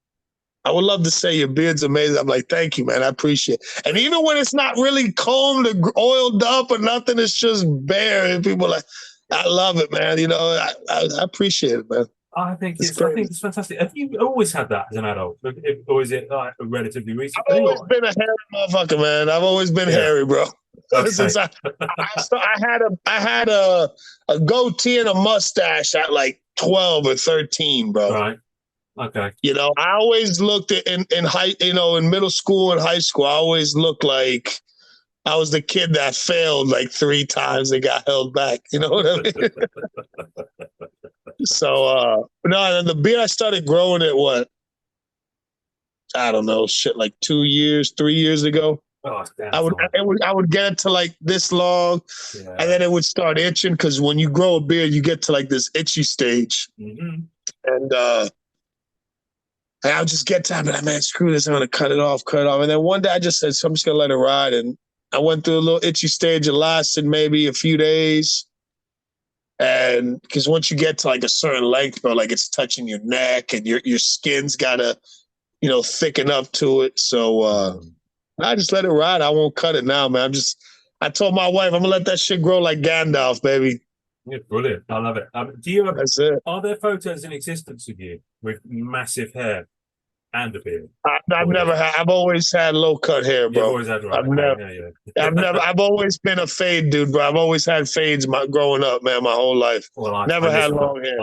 I would love to say your beard's amazing. I'm like, thank you, man. I appreciate it. And even when it's not really combed or oiled up or nothing, it's just bare. And people are like, I love it, man. I appreciate it, man. I think it's fantastic. Have you always had that as an adult? Or is it like a relatively recent thing? I've always been a hairy motherfucker, man. I've always been hairy, bro. Okay. Since I had a goatee and a mustache at like 12 or 13, bro. Right. Okay. I always looked in middle school and high school, I always looked like I was the kid that failed like 3 times and got held back. You know what I mean? So, no, and then the beard, I started growing it, what? I don't know, shit, like 2 years, 3 years ago. Oh, damn I would get it to like this long, yeah. and then it would start itching because when you grow a beard, you get to like this itchy stage, and I would just get time, but man, screw this, I'm gonna cut it off. And then one day I just said, so I'm just gonna let it ride, and I went through a little itchy stage. It lasted maybe a few days, and because once you get to like a certain length, bro, like it's touching your neck, and your skin's gotta, thicken up to it. So I just let it ride. I won't cut it now, man. I told my wife I'm gonna let that shit grow like Gandalf, baby. Yeah, brilliant. I love it. Do you have? That's it. Are there photos in existence of you with massive hair and a beard? I've never had. I've always had low cut hair, bro. You've always had right. I've never. I've always been a fade dude, bro. I've always had fades growing up, man. My whole life. Well, I never had long hair.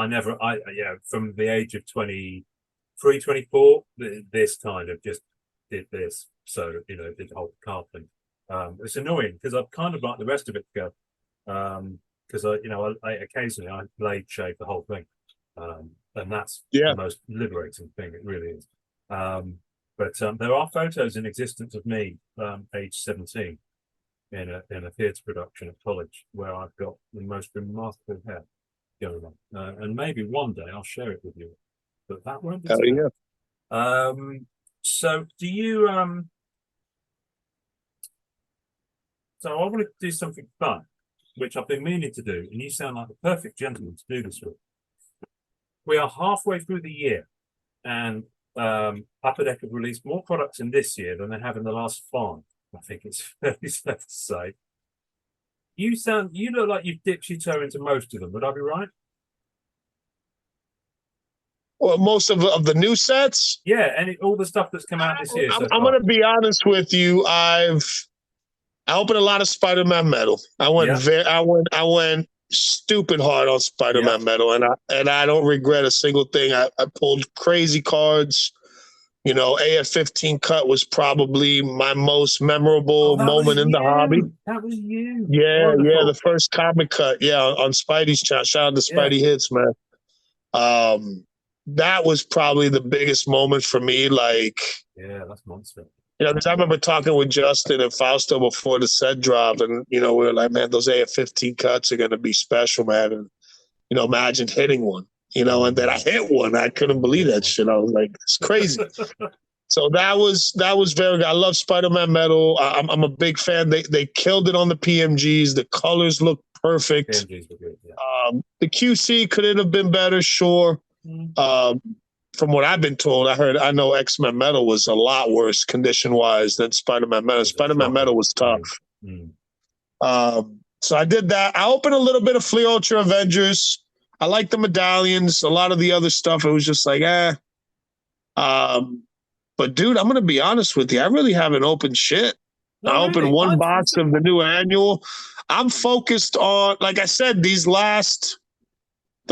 From the age of 23, 24, this kind of just did this. So did the whole car thing. It's annoying because I'd kind of like the rest of it to go. Because I occasionally I blade shave the whole thing, and that's the most liberating thing. It really is. But there are photos in existence of me, age 17, in a theatre production at college, where I've got the most remarkable hair going on, and maybe one day I'll share it with you. But that won't be. So do you? So I want to do something fun, which I've been meaning to do, and you sound like the perfect gentleman to do this with. We are halfway through the year, and Upper Deck have released more products in this year than they have in the last 5. I think it's fairly safe to say. You look like you've dipped your toe into most of them. Would I be right? Well, most of the new sets. Yeah, and all the stuff that's come out this year. I'm going to be honest with you. I opened a lot of Spider-Man metal. I went stupid hard on Spider-Man metal, and I don't regret a single thing. I pulled crazy cards. AF-15 cut was probably my most memorable moment in the hobby. That was you. Yeah, the first comic cut. Yeah, on Spidey's channel. Shout out to Spidey Hits, man. That was probably the biggest moment for me. Like, yeah, that's monster. Because I remember talking with Justin and Fausto before the set dropped, and we were like, man, those AF-15 cuts are going to be special, man. And imagine hitting one. And then I hit one. I couldn't believe that shit. I was like, it's crazy. So that was very good. I love Spider-Man metal. I'm a big fan. They killed it on the PMGs. The colors look perfect. PMGs were good, yeah. The QC could it have been better? Sure. From what I've been told, I know X-Men metal was a lot worse condition-wise than Spider-Man metal. Spider-Man metal was tough. So I did that. I opened a little bit of Flea Ultra Avengers. I like the medallions. A lot of the other stuff, it was just like, But, dude, I'm going to be honest with you. I really haven't opened shit. I opened one box of the new annual. I'm focused on, like I said, the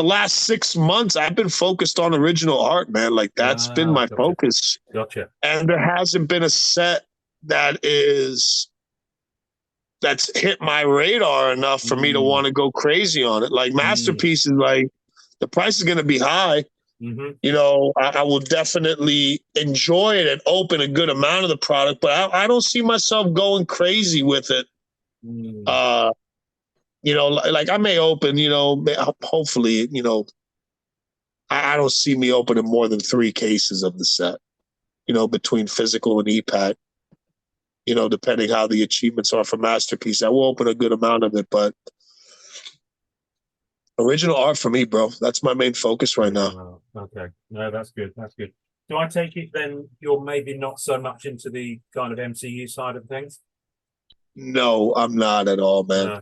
last 6 months, I've been focused on original art, man. Like, that's been my focus. Gotcha. And there hasn't been a set that's hit my radar enough for me to want to go crazy on it. Like Masterpieces, like the price is going to be high. I will definitely enjoy it and open a good amount of the product, but I don't see myself going crazy with it. Like I may open, hopefully, I don't see me opening more than 3 cases of the set, between physical and e-pack. Depending how the achievements are for Masterpiece. I will open a good amount of it, but original art for me, bro. That's my main focus right now. Okay. No, that's good. That's good. Do I take it then you're maybe not so much into the kind of MCU side of things? No, I'm not at all, man.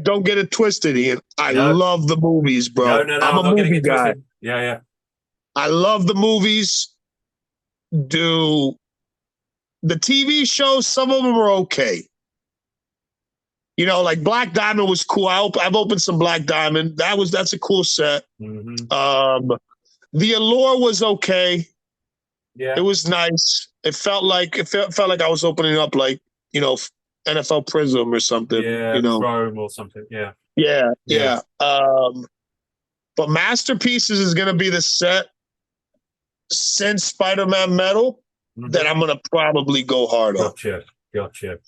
Don't get it twisted, Ian. I love the movies, bro. No, I'm a movie guy. Yeah. I love the movies. The TV shows, some of them are okay. Like Black Diamond was cool. I've opened some Black Diamond. That's a cool set. The Allure was okay. Yeah, it was nice. It felt like I was opening up like NFL Prism or something. Yeah, Chrome or something. Yeah. Yeah. But Masterpieces is going to be the set since Spider-Man Metal that I'm going to probably go hard on. Gotcha.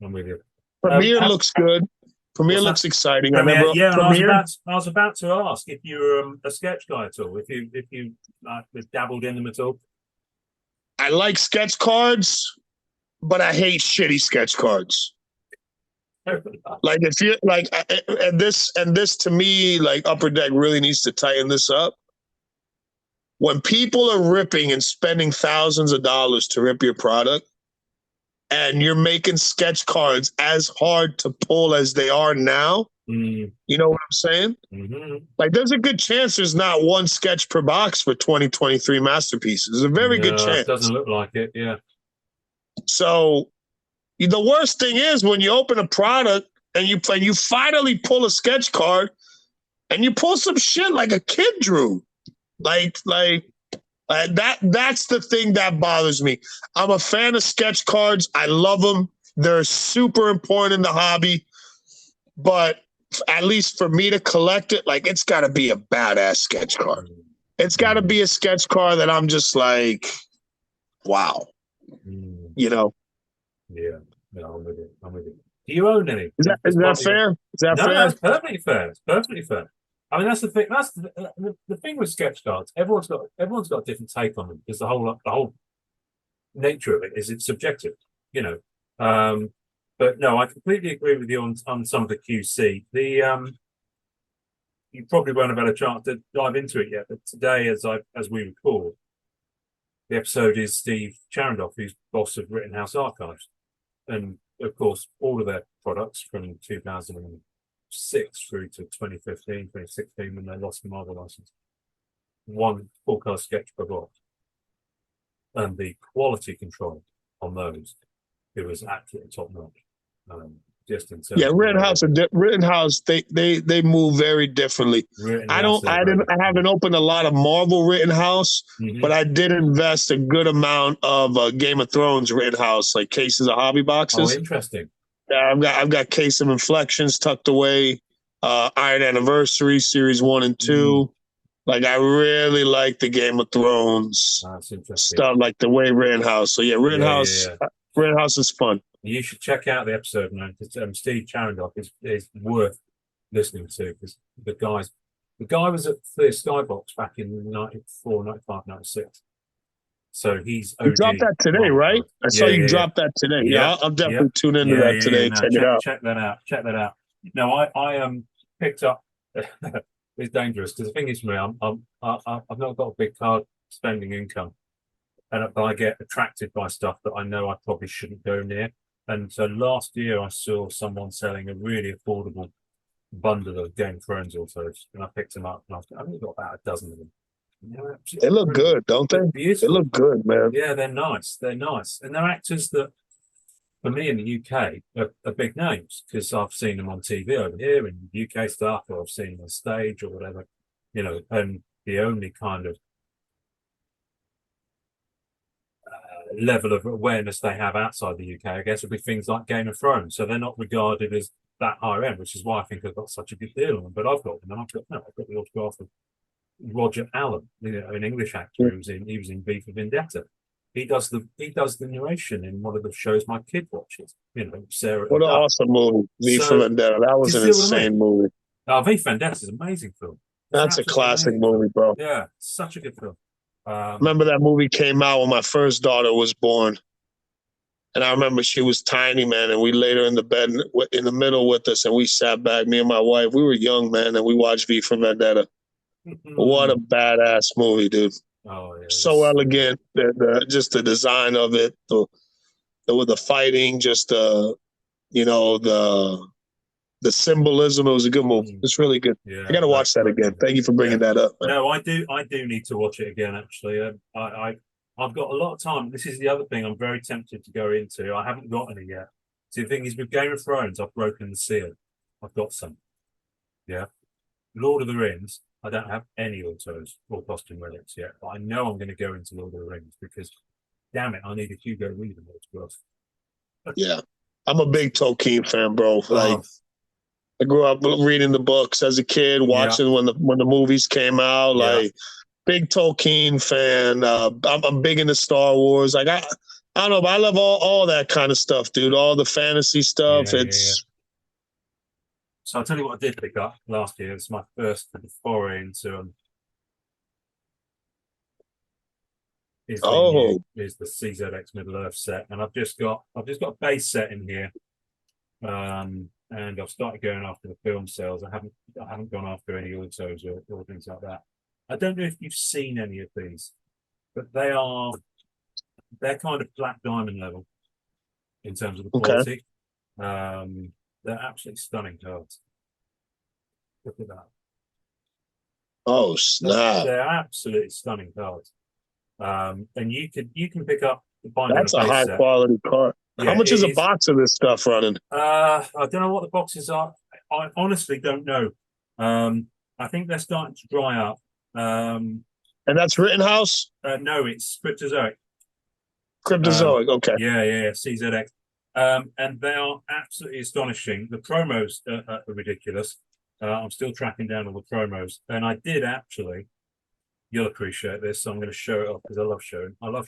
I'm with you. Premiere looks good. Premiere looks exciting. I was about to ask if you're a sketch guy at all. If you dabbled in them at all. I like sketch cards, but I hate shitty sketch cards. Like if you like, and this to me, like Upper Deck really needs to tighten this up. When people are ripping and spending thousands of dollars to rip your product, and you're making sketch cards as hard to pull as they are now, you know what I'm saying? Like, there's a good chance there's not one sketch per box for 2023 Masterpieces. There's a very good chance. It doesn't look like it, yeah. So the worst thing is when you open a product and you finally pull a sketch card and you pull some shit like a kid drew. That's the thing that bothers me. I'm a fan of sketch cards. I love them. They're super important in the hobby. But at least for me to collect it, like, it's got to be a badass sketch card. It's got to be a sketch card that I'm just like, wow. You know? Yeah. No, I'm with it. Do you own any? Is that fair? Is that fair? No, it's perfectly fair. It's perfectly fair. I mean, that's the thing. That's the thing with sketch cards. Everyone's got a different take on them because the whole nature of it is it's subjective, you know. But no, I completely agree with you on some of the QC. You probably won't have had a chance to dive into it yet, but today, as we record, the episode is Steve Charandoff, who's boss of Rittenhouse Archives, and of course, all of their products from 2006 through to 2015, 2016, when they lost the Marvel license. One full color sketch per box. And the quality control on those, it was absolutely top notch. Just in terms Rittenhouse, they move very differently. I haven't opened a lot of Marvel Rittenhouse, but I did invest a good amount of Game of Thrones Rittenhouse, like cases of hobby boxes. Oh, interesting. Yeah, I've got Case of Inflections tucked away, Iron Anniversary Series 1 and 2. Like, I really like the Game of Thrones stuff, like the way Rittenhouse. So yeah, Rittenhouse is fun. You should check out the episode, man, because Steve Charandoff is worth listening to, because the guy was at the Skybox back in 94, 95, 96. So he's OG. You dropped that today, right? I saw you drop that today. Yeah, I'll definitely tune into that today. Check it out. Check that out. No, I picked up. It's dangerous because the thing is, for me, I've not got a big card spending income, but I get attracted by stuff that I know I probably shouldn't go near. And so last year I saw someone selling a really affordable bundle of Game of Thrones autos, and I picked them up. And I've only got about a dozen of them. They look good, don't they? Beautiful. They look good, man. Yeah, they're nice, and they're actors that, for me in the UK, are big names, because I've seen them on TV over here in UK stuff, or I've seen them on stage or whatever, you know. And the only kind of level of awareness they have outside the UK, I guess, would be things like Game of Thrones. So they're not regarded as that higher end, which is why I think I've got such a good deal on them. But I've got them, and I've got the autograph of Roger Allen, you know, an English actor. He was in V for Vendetta. He does the narration in one of the shows my kid watches. You know, Sarah. What an awesome movie, V for Vendetta. That was an insane movie. Oh, V for Vendetta is an amazing film. That's a classic movie, bro. Yeah, such a good film. Remember that movie came out when my first daughter was born. And I remember she was tiny, man, and we laid her in the bed in the middle with us, and we sat back, me and my wife. We were young, man, and we watched V for Vendetta. What a badass movie, dude. Oh, yeah, so elegant. Just the design of it, with the fighting, just the symbolism. It was a good movie. It's really good. Yeah, I got to watch that again. Thank you for bringing that up, man. No, I do need to watch it again, actually. I've got a lot of time. This is the other thing I'm very tempted to go into. I haven't got any yet. See, the thing is, with Game of Thrones, I've broken the seal. I've got some. Yeah. Lord of the Rings, I don't have any autos or costume relics yet, but I know I'm going to go into Lord of the Rings because, damn it, I need a Hugo Weaving autograph. Yeah. I'm a big Tolkien fan, bro. Oh, Like I grew up reading the books as a kid, yeah, watching when the movies came out. yeah, Like big Tolkien fan. I'm big into Star Wars. Like I don't know, but I love all that kind of stuff, dude. All the fantasy stuff. yeah. It's So I'll tell you what I did pick up last year. It's my first foray into oh is the CZX Middle Earth set, and I've just got a base set in here, and I've started going after the film sales. I haven't gone after any autos or things like that. I don't know if you've seen any of these, but they're kind of black diamond level in terms of the okay. quality. They're absolutely stunning cards. Look at that. Oh They're, snap! they're absolutely stunning cards. And you can pick up buy them in a That's a base high set. quality card. How Yeah, much it is a is. box of this stuff running? I don't know what the boxes are. I honestly don't know. I think they're starting to dry up. And that's Rittenhouse, No, it's Cryptozoic. Um, Cryptozoic. Okay. yeah, CZX. And they are absolutely astonishing. The promos are ridiculous. I'm still tracking down all the promos, and I did actually. You'll appreciate this, so I'm going to show it off because I love showing. I love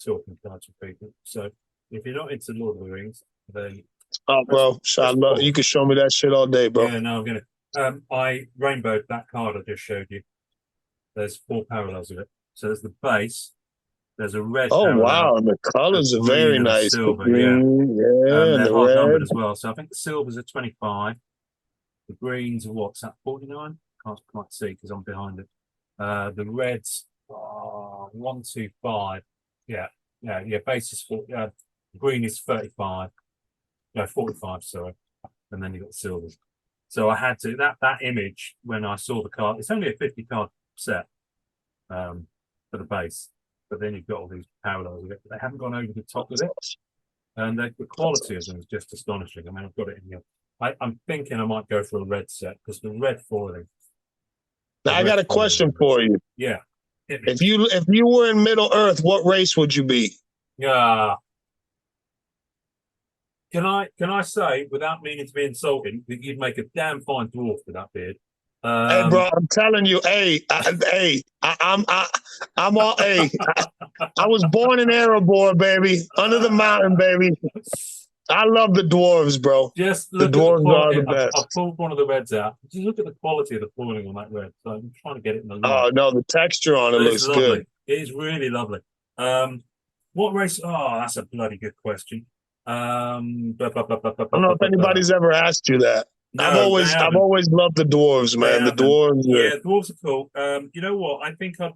talking cards with people. So if you're not into Lord of the Rings, then Oh, press bro, press you pause. can show me that shit all day, bro. Yeah, no, I'm gonna. I rainbowed that card I just showed you. There's four parallels of it. So there's the base. There's a red Oh parallel, wow, and the a colors are very green, and a nice. The silver. Yeah, green, yeah, and they're the hard numbered red. as well. So I think the silvers are 25. The greens are what's that 49? Can't quite see because I'm behind it. The reds are 125. Yeah, yeah. Base is 40. Green is 35. No, 45. Sorry, and then you got the silvers. So I had to that image when I saw the card. It's only a 50 card set for the base, but then you've got all these parallels of it. But they haven't gone over the top with That's it, awesome. and the That's quality of awesome. them is just astonishing. I mean, I've got it in here. I'm thinking I might go for a red set because Now the I red got a foiling question is for you. yeah, hit me. If you were in Middle Earth, what race would you be? Yeah. Can I say without meaning to be insulting that you'd make a damn fine dwarf with that beard? Hey, bro, Um, I'm telling you, I'm all, I was born in Erebor, baby, under the mountain, baby. I love the dwarves, bro. just The look at the dwarves are quality. the I've best. pulled one of the reds out. Just look at the quality of the foiling on that red. So I'm trying to get it in the light. Oh no, the texture on it It's looks good. lovely. It is really lovely. Um, what race? Oh, that's a bloody good question. Ba, ba, ba, ba, ba, I ba, don't know ba, if ba, ba. anybody's ever asked you that. No, they I've haven't. always loved the dwarves, They man. The haven't. dwarves are Yeah, dwarves are cool. You know what? I think I'm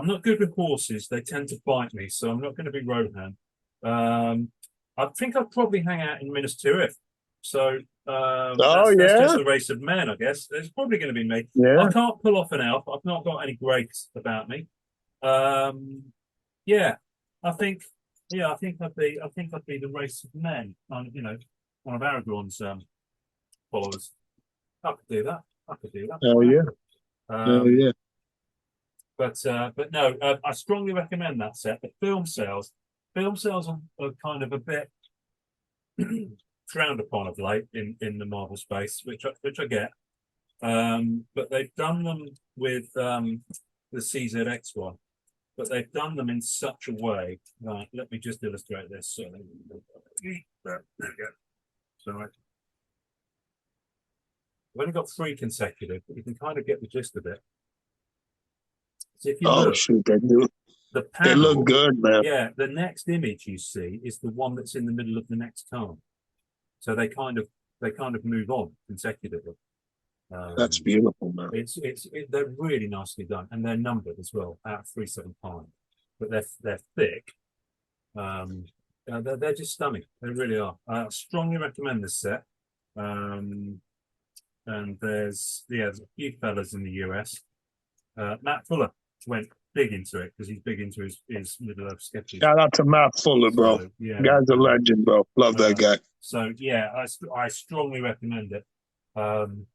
not good with horses. They tend to bite me, so I'm not going to be Rohan. I think I'd probably hang out in Minas Tirith. So oh that's yeah, just a race of men, I guess. It's probably going to be me. I yeah. can't pull off an elf. I've not got any grace about me. Um, yeah, I think, I think I'd be the race of men. One of Aragorn's followers. I could do that. I could do that. Oh Why not? yeah, oh Um, yeah. but no, I strongly recommend that set. The film sales are kind of a bit frowned upon of late in the Marvel space, which I get. But they've done them with the CZX one, but they've done them in such a way. Right, let me just illustrate this. So, there you go. Sorry. I've only got three consecutive, but you can kind of get the gist of it. So if you Oh look, shoot, the they look panel, good, man. yeah, the next image you see is the one that's in the middle of the next card. So they kind of move on consecutively. That's Um, beautiful, man. they're really nicely done, and they're numbered as well at 375, but they're thick. Um, they're just stunning. They really are. I strongly recommend this set. Um, and there's a few fellas in the US. Matt Fuller went big into it because he's big into his Middle Earth sketches. Shout out to Matt Fuller, bro. So yeah, Guy's a legend, bro. Love that guy. so yeah, I strongly recommend it. Um,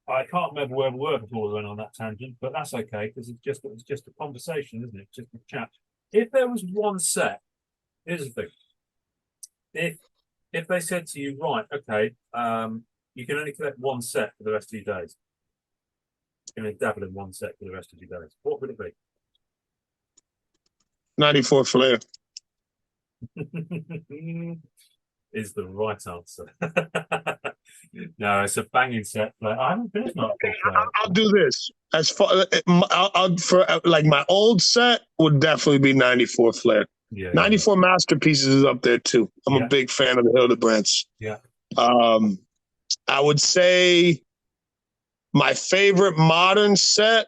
I can't remember where we were before we went on that tangent, but that's okay because it's just a conversation, isn't it? Just a chat. If there was one set here's the thing. If they said to you, right, okay, you can only collect one set for the rest of your days. You're going to dabble in one set for the rest of your days. What would it be? 94 Flair. Is the right answer. No, it's a banging set. Like, I haven't finished my I'll do this. As far for like my old set would definitely be 94 Flair. Yeah, 94 Masterpieces is up there too. I'm a big fan of the Hildebrands. Yeah. I would say my favorite modern set,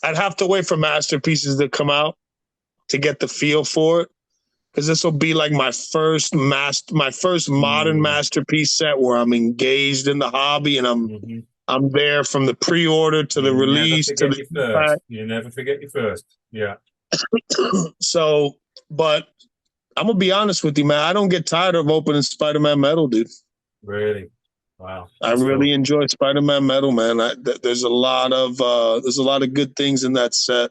I'd have to wait for Masterpieces to come out to get the feel for it. Because this will be like my first modern masterpiece set where I'm engaged in the hobby and I'm there from the pre-order to the release to the first. You never forget your first. Yeah. So, but I'm gonna be honest with you, man. I don't get tired of opening Spider-Man metal, dude. Really? Wow. I really enjoy Spider-Man metal, man. There's a lot of good things in that set.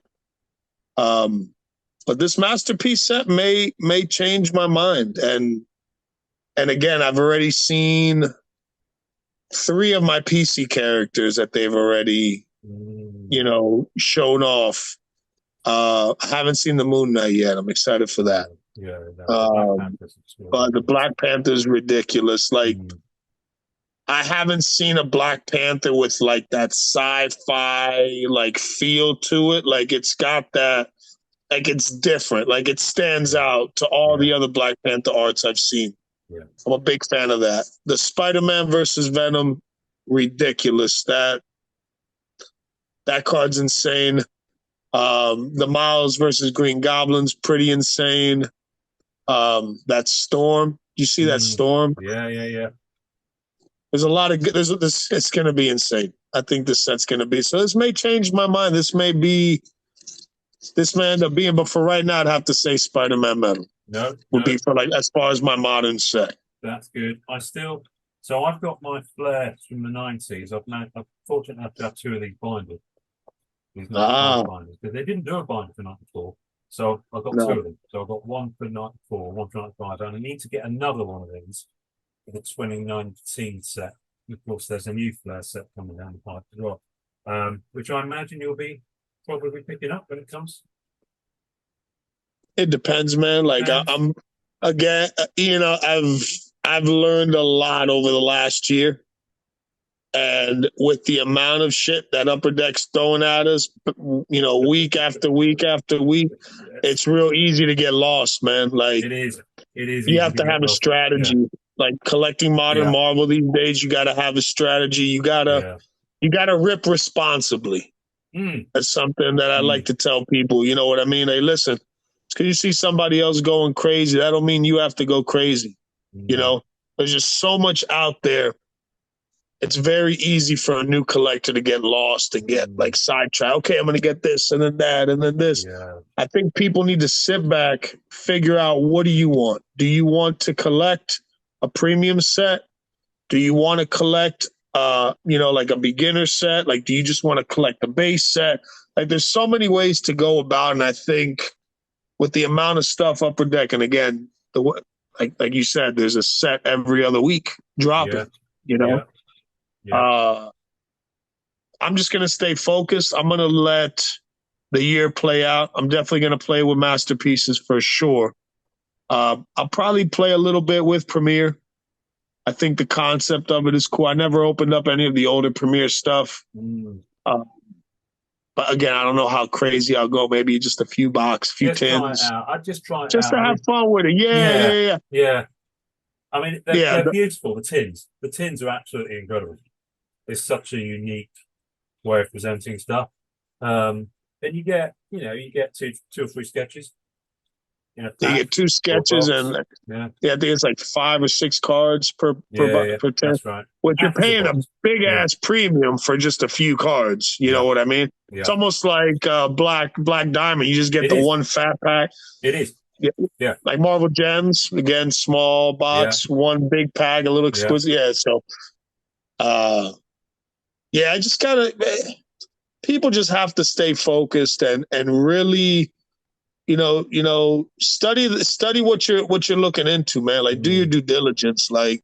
But this Masterpiece set may change my mind. And again, I've already seen 3 of my PC characters that they've already, shown off. I haven't seen the Moon Knight yet. I'm excited for that. Yeah. But the Black Panther's ridiculous. Like, I haven't seen a Black Panther with like that sci-fi like feel to it. Like, it's got that. Like, it's different. Like, it stands out to all the other Black Panther arts I've seen. Yeah. I'm a big fan of that. The Spider-Man versus Venom, ridiculous. That card's insane. The Miles versus Green Goblin's pretty insane. That Storm. You see that Storm? Yeah. There's a lot of good. It's going to be insane. I think this set's going to be. So this may change my mind. This may end up being, but for right now, I'd have to say Spider-Man metal. Would be for like as far as my modern set. That's good. So I've got my Flair from the 90s. I'm fortunate enough to have 2 of these binders. These binders, because they didn't do a binder for 94. So I've got 2 of them. So I've got one for 94, one for 95, and I need to get another one of these for the 2019 set. And of course, there's a new Flair set coming down the pipe as well, which I imagine you'll be probably picking up when it comes. It depends, man. Like, I'm again, I've learned a lot over the last year, and with the amount of shit that Upper Deck's throwing at us, week after week after week, it's real easy to get lost, man. Like, it is. You have to have a strategy. Yeah. Like, collecting modern Marvel these days, you got to have a strategy. You gotta rip responsibly. That's something that I like to tell people. You know what I mean? Hey, listen, because you see somebody else going crazy, that don't mean you have to go crazy. There's just so much out there. It's very easy for a new collector to get lost and get like sidetracked. Okay, I'm going to get this and then that and then this. I think people need to sit back, figure out, what do you want? Do you want to collect a premium set? Do you want to collect like a beginner set? Like, do you just want to collect a base set? Like, there's so many ways to go about, and I think with the amount of stuff Upper Deck, and again, like you said, there's a set every other week dropping. I'm just gonna stay focused. I'm gonna let the year play out. I'm definitely gonna play with Masterpieces for sure. I'll probably play a little bit with Premiere. I think the concept of it is cool. I never opened up any of the older Premiere stuff. But again, I don't know how crazy I'll go. Maybe just a few tins. I'd just try it just out. To have fun with it. Yeah. I mean, they're beautiful. The tins are absolutely incredible. It's such a unique way of presenting stuff. And you get two or three sketches. You get 2 sketches and I think it's like 5 or 6 cards per tin. That's right. Which you're paying a big ass premium for just a few cards. You know what I mean? Yeah. It's almost like Black Diamond. You just get one fat pack. It is. Yeah. Like Marvel Gems, again, small box, one big pack, a little exclusive. So I just gotta, people just have to stay focused and really, study what you're looking into, man. Like, do your due diligence. Like,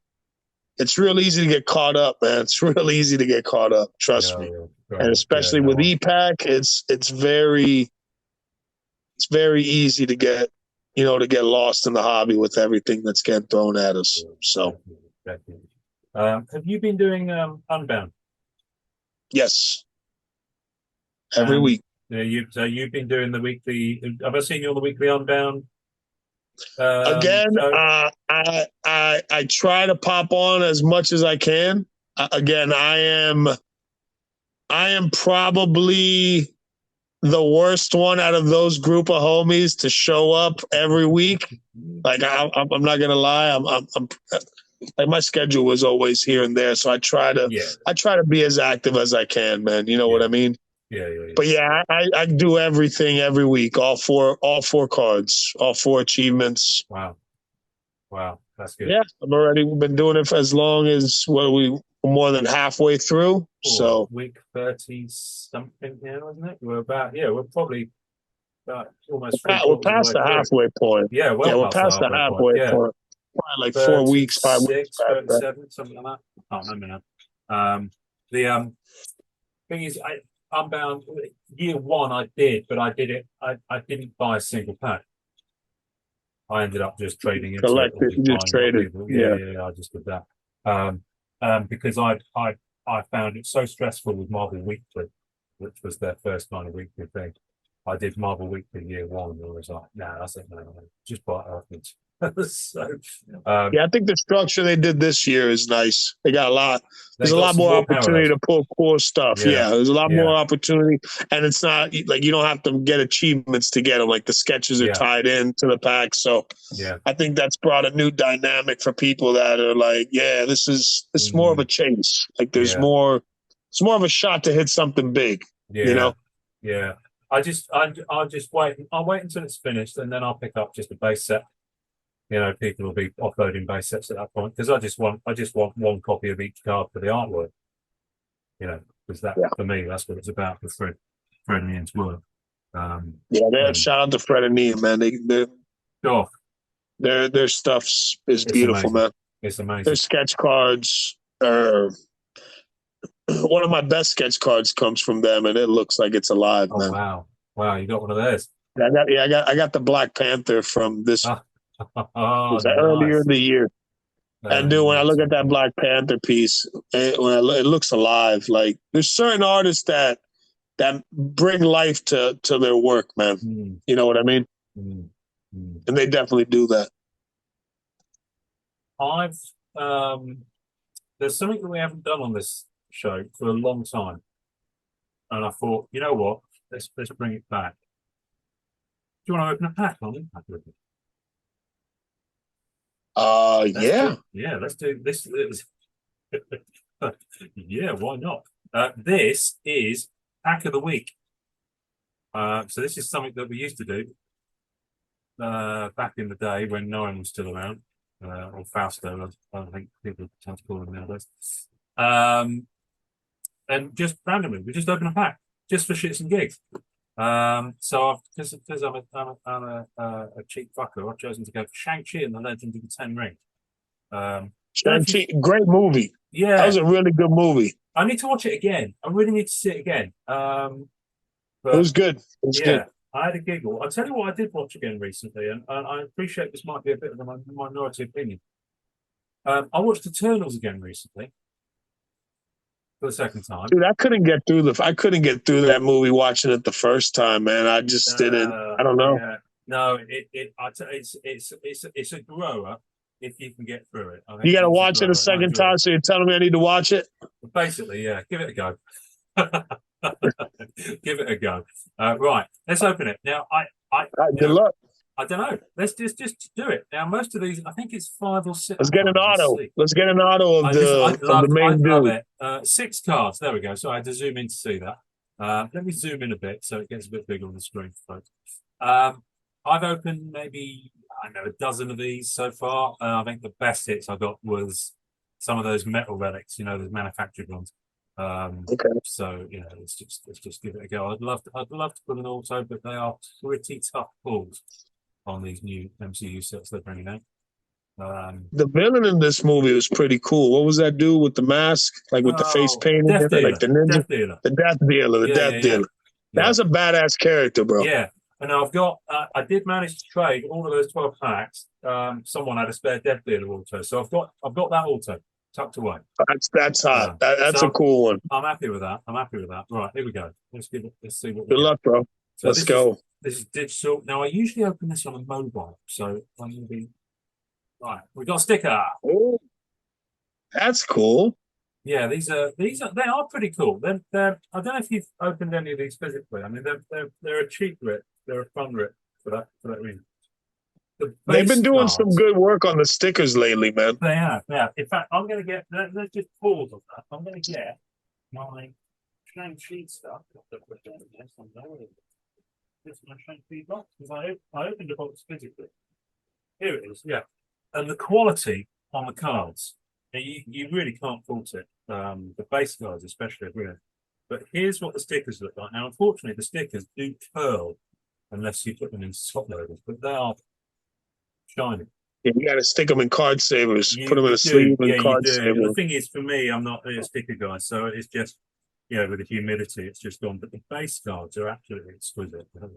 it's real easy to get caught up, man. It's real easy to get caught up. Trust me. And especially with e-Pack, it's very easy to get lost in the hobby with everything that's getting thrown at us. So, definitely. Have you been doing Unbound? Yes, every week. Yeah, you've been doing the weekly. Have I seen you on the weekly Unbound? Again, I try to pop on as much as I can. Again, I am probably the worst one out of those group of homies to show up every week. Like, I'm not gonna lie, I'm like, my schedule was always here and there, so I try to be as active as I can, man. You know what I mean? Yeah. But yeah, I do everything every week. All four cards, all 4 achievements. Wow, that's good. Yeah, we've been doing it for as long as more than halfway through. So week 30 something now, isn't it? We're probably about almost we're past the halfway point. Yeah, we're past the halfway point. Probably like 4 weeks, 5 weeks. 37, something like that. I can't remember now. The thing is, Unbound year 1 I did, but I didn't buy a single pack. I ended up just trading into it. You just traded. Yeah, I just did that. Because I found it so stressful with Marvel Weekly, which was their first kind of weekly thing. I did Marvel Weekly year 1, and I was like, nah, that's it, no, just buy it afterwards. So, yeah, I think the structure they did this year is nice. They got a lot. There's a lot more opportunity to pull cool stuff. Yeah, there's a lot more opportunity, and it's not like you don't have to get achievements to get them. Like, the sketches are tied into the pack, so I think that's brought a new dynamic for people that are like, this is more of a chase. Like, there's more. It's more of a shot to hit something big. You know. Yeah. I'll just wait. I'll wait until it's finished, and then I'll pick up just a base set. People will be offloading base sets at that point, because I just want 1 copy of each card for the artwork. Because for me, that's what it's about, for Fred and Ian's work. Shout out to Fred and Ian, man. Their stuff is beautiful, amazing. Man. It's amazing. Their sketch cards are one of my best sketch cards comes from them, and it looks like it's alive, man. Wow, you got one of theirs. I got the Black Panther from this. Was that earlier in the year? And dude, when I look at that Black Panther piece, it looks alive. Like, there's certain artists that bring life to their work, man. You know what I mean? And they definitely do that. There's something that we haven't done on this show for a long time, and I thought, you know what? Let's bring it back. Do you want to open a pack on Impact with me? Yeah, let's do this. Yeah, why not? This is Pack of the Week. So this is something that we used to do back in the day when no one was still around, or Fausto, I think people tend to call him nowadays. And just randomly, we just open a pack just for shits and gigs. So because I'm a cheap fucker, I've chosen to go for Shang-Chi and the Legend of the Ten Rings. Shang-Chi, great movie. Yeah, that was a really good movie. I need to watch it again. I really need to see it again. But it was good. Good. I had a giggle. I'll tell you what I did watch again recently, and I appreciate this might be a bit of a minority opinion. I watched Eternals again recently for the second time. Dude, I couldn't get through that movie watching it the first time, man. I just didn't. I don't know. Yeah. No, it's a grower if you can get through it. You got to watch it a second time, so you're telling me I need to watch it? Basically, yeah. Give it a go. Give it a go. Right, let's open it now. Good luck. I don't know. Let's just do it now. Most of these, I think it's 5 or 6. Let's get an auto. Let's get an auto of the main dude. I love it. 6 cards. There we go. So I had to zoom in to see that. Let me zoom in a bit so it gets a bit bigger on the screen, folks. I've opened maybe, a dozen of these so far. I think the best hits I got was some of those metal relics, those manufactured ones. Okay. So let's just give it a go. I'd love to put an auto, but they are pretty tough pulls on these new MCU sets they're bringing out. The villain in this movie was pretty cool. What was that dude with the mask, like with the face paint, Death like Dealer, the ninja, Death Dealer, the death dealer, the yeah, death yeah, yeah, dealer. yeah, That's a badass character, bro. yeah. And I've got, I did manage to trade all of those 12 packs. Someone had a spare Death Dealer auto, so I've got that auto tucked away. That's hot. That's a cool one. I'm happy with that. I'm happy with that. Right, here we go. Let's see what we Good get. luck, bro. So Let's go. This is digital. Now I usually open this on a mobile, so I'm gonna be right. We got a sticker. Oh, that's cool. Yeah, they are pretty cool. They're I don't know if you've opened any of these physically. I mean, they're a cheap rip. They're a fun rip for that reason. The They've been base doing some cards, good work on the stickers lately, man. they have. Yeah. In fact, I'm gonna get. Let's just pause on that. I'm gonna get my Shang Sheet stuff. This is my Shang Sheet box because I opened the box physically. Here it is. Yeah, and the quality on the cards, you really can't fault it. The base cards, especially, are brilliant. But here's what the stickers look like. Now, unfortunately, the stickers do curl unless you put them in spot loaders, but they are shiny. Yeah, you got to stick them in card savers. Put them in a You sleeve do, and yeah, you card do. saver. The thing is, for me, I'm not a sticker guy, so it's just, with the humidity, it's just gone. But the base cards are absolutely exquisite. They're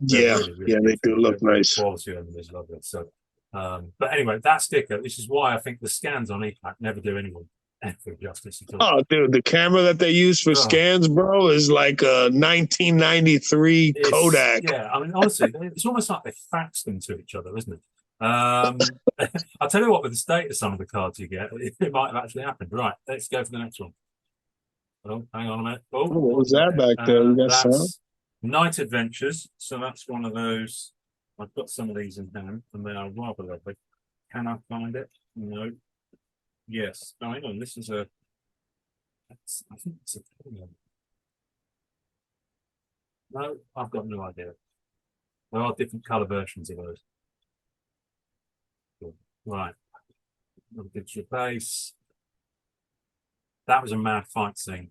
Yeah, really, really yeah, they do beautiful. look nice. The quality of them is lovely. So, but anyway, that sticker. This is why I think the scans on ePack never do anyone ever justice at all. Oh, dude, the camera that they use for scans, bro, is like a 1993 Kodak. Yeah, I mean, honestly, it's almost like they fax them to each other, isn't it? I'll tell you what, with the state of some of the cards you get, it might have actually happened. Right, let's go for the next one. Oh, hang on a minute. Oh, what was that back there? You got that's sound? Night Adventures. So that's one of those. I've got some of these in hand, and they are rather lovely. Can I find it? No. Yes. Oh, hang on. This is a. I think it's a. No, I've got no idea. There are different color versions of those. Right. Digital base. That was a mad fight scene.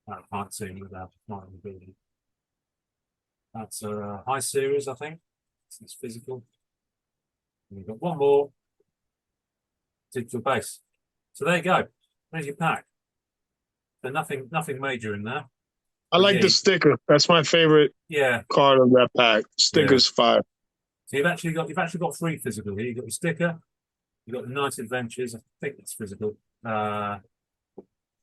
That fight scene without fighting the building. That's a high series, I think. It's physical. And we've got one more digital base. So there you go. There's your pack. So nothing major in there. I like the sticker. That's my favorite card of that pack. Sticker's fire. So you've actually got three physical here. You've got your sticker, you've got the Night Adventures, I think it's physical. And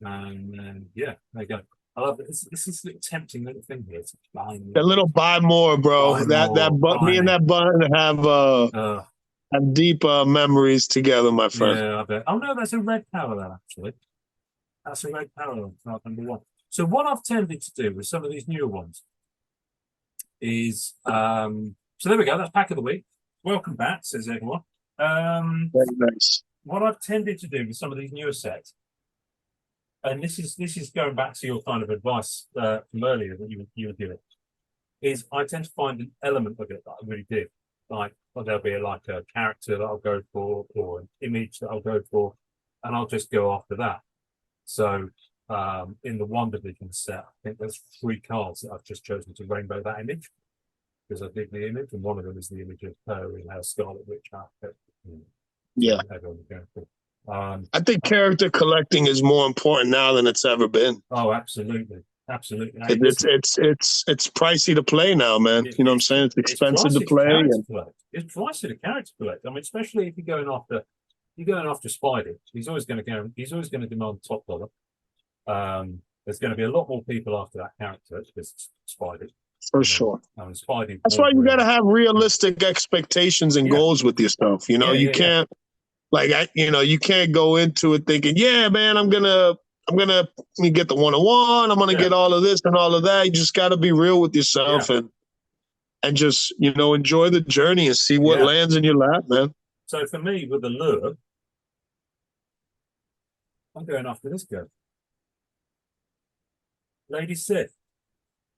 then there you go. I love it. This is a tempting little thing here. It's A little buy more, bro. Me and that button have deep memories together, my friend. Yeah, I bet. Oh no, that's a red parallel actually. That's a red parallel, number one. So what I've tended to do with some of these newer ones is so there we go, that's pack of the week. Welcome back, says everyone. Very nice. What I've tended to do with some of these newer sets, and this is going back to your kind of advice from earlier that you were giving, is I tend to find an element of it that I really dig. Like there'll be like a character that I'll go for or an image that I'll go for, and I'll just go after that. So in the One Division set, I think there's 3 cards that I've just chosen to rainbow that image because I dig the image, and one of them is the image of her in her Scarlet Witch outfit. Yeah. I think character collecting is more important now than it's ever been. Oh, absolutely. Absolutely. It's pricey to play now, man. You know what I'm saying? It's expensive to play. It's pricey to character collect. I mean, especially if you're going after Spidey. He's always going to demand top dollar. There's going to be a lot more people after that character because it's Spidey. For sure. Spidey. That's why you got to have realistic expectations and goals with yourself. You know, you can't you can't go into it thinking, yeah, man, I'm gonna get the 101. I'm gonna get all of this and all of that. You just got to be real with yourself and just enjoy the journey and see what lands in your lap, man. So for me, with the lure, I'm going after this girl, Lady Sith.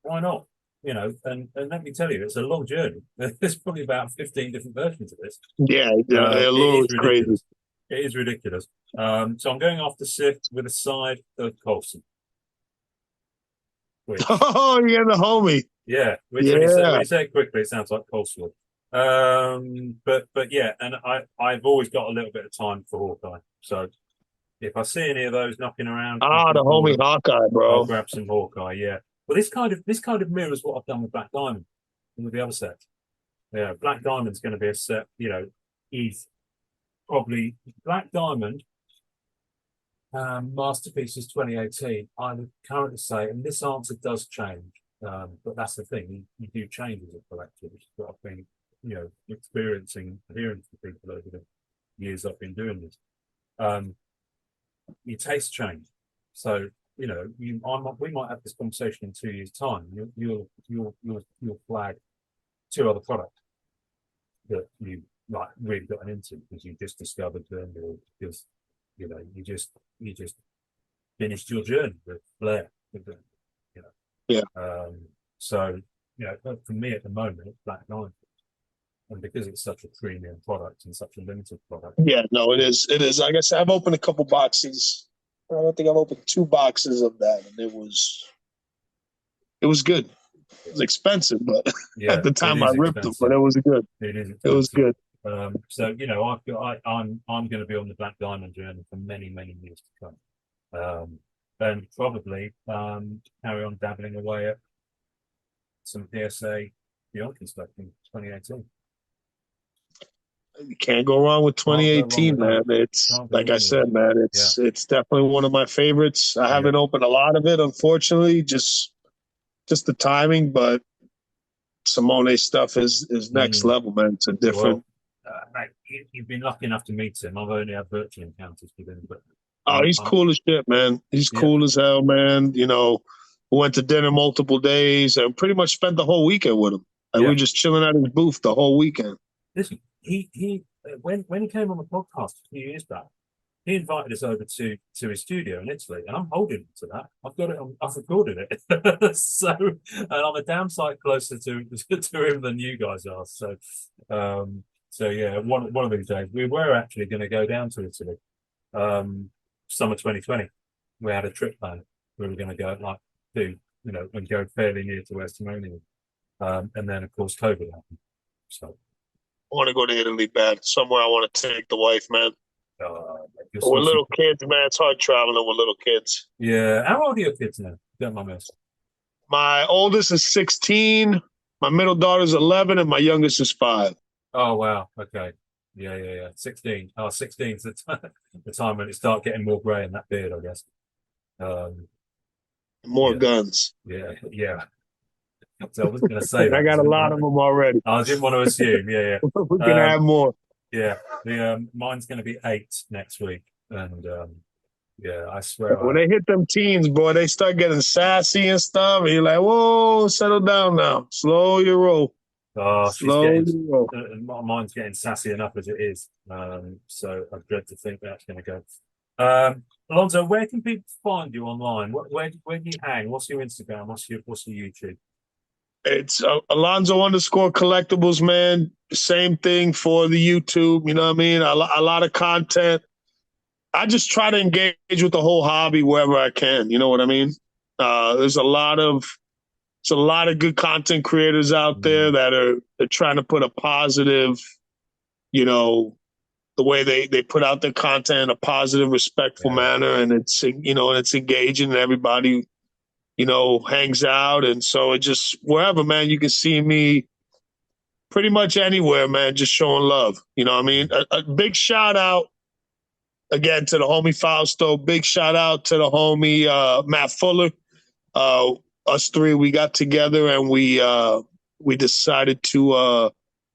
Why not? And let me tell you, it's a long journey. There's probably about 15 different versions of this. Yeah, a little crazy. It is ridiculous. So I'm going off the Sith with a side of Colson, which Oh, you're the homie. yeah, which when Yeah. you say it quickly, it sounds like coleslaw. But yeah, and I've always got a little bit of time for Hawkeye. So if I see any of those knocking around, Ah, knocking the a homie corner, Hawkeye, I'll bro. grab some Hawkeye. Yeah. Well, this kind of mirrors what I've done with Black Diamond and with the other set. Yeah, Black Diamond's going to be a set. Is probably Black Diamond. Masterpieces 2018, I would currently say, and this answer does change, but that's the thing, you do change as a collector, which is what I've been, experiencing, hearing from people over the years I've been doing this. Your taste change. So, we might have this conversation in 2 years' time. You'll flag two other products that you like really gotten into because you just discovered them or because you just finished your journey with Blair. You know. Yeah. So for me at the moment, it's Black Diamond, and because it's such a premium product and such a limited product. Yeah, no, it is. It is. Like I said, I've opened a couple boxes. I don't think I've opened 2 boxes of that, and it was good. It was expensive, but Yeah, at the it time I is ripped them, but expensive. it was good. It is It was expensive. good. So I'm going to be on the Black Diamond journey for many years to come, and probably carry on dabbling away at some PSA Beyond Constructing 2018. You can't go wrong with Can't go wrong 2018, with that. man. It's Can't go like I wrong with said, that. man. Yeah, It's definitely one of my favorites. I yeah. haven't opened a lot of it, unfortunately, just the timing. But Simone stuff is next Mm. level, man. It's a Well, different. mate, you've been lucky enough to meet him. I've only had virtual encounters with him, but Oh, he's I'm cool as shit, man. He's yeah, cool as hell, man. We went to dinner multiple days and pretty much spent the whole weekend with him. Like we yeah. were just chilling at his booth the whole weekend. Listen, he when he came on the podcast a few years back, he invited us over to his studio in Italy, and I'm holding him to that. I've got it. I've recorded it. So, and I'm a damn sight closer to him than you guys are. So yeah, one of these days we were actually going to go down to Italy, summer 2020. We had a trip planned. We were going to go like and go fairly near to West Timonium, and then of course COVID happened. So I want to go to Italy bad. Somewhere I want to take the wife, man. uh, you're But with supposed to, little kids, man, it's hard traveling with little kids. yeah. How old are your kids now? Don't mind me asking. My oldest is 16, my middle daughter's 11, and my youngest is 5. Oh wow. Okay. Yeah. 16. Oh, 16 is the time when it start getting more grey in that beard, I guess. Um, More yeah, guns. yeah. So I was going to say I that. got a lot of them already. I didn't want to assume. Yeah. We're going to Um, have more. yeah. The mine's going to be 8 next week, and yeah, I swear When they hit them teens, boy, they start getting sassy and stuff. And you're like, whoa, settle down now. Slow your roll. she's Slow getting your roll. mine's getting sassy enough as it is. So I dread to think that's going to go. Alonso, where can people find you online? Where do you hang? What's your Instagram? What's your YouTube? It's Alonso _ collectibles, man. Same thing for the YouTube. You know what I mean? A lot of content. I just try to engage with the whole hobby wherever I can. You know what I mean? There's a lot of good content creators out there that are trying to put a positive, the way they put out their content in a positive, respectful Yeah. manner, and it's and it's engaging, and everybody hangs out, and so it just wherever, man, you can see me pretty much anywhere, man, just showing love. You know what I mean? A big shout out again to the homie Fausto. Big shout out to the homie Matt Fuller. Us three, we got together and we decided to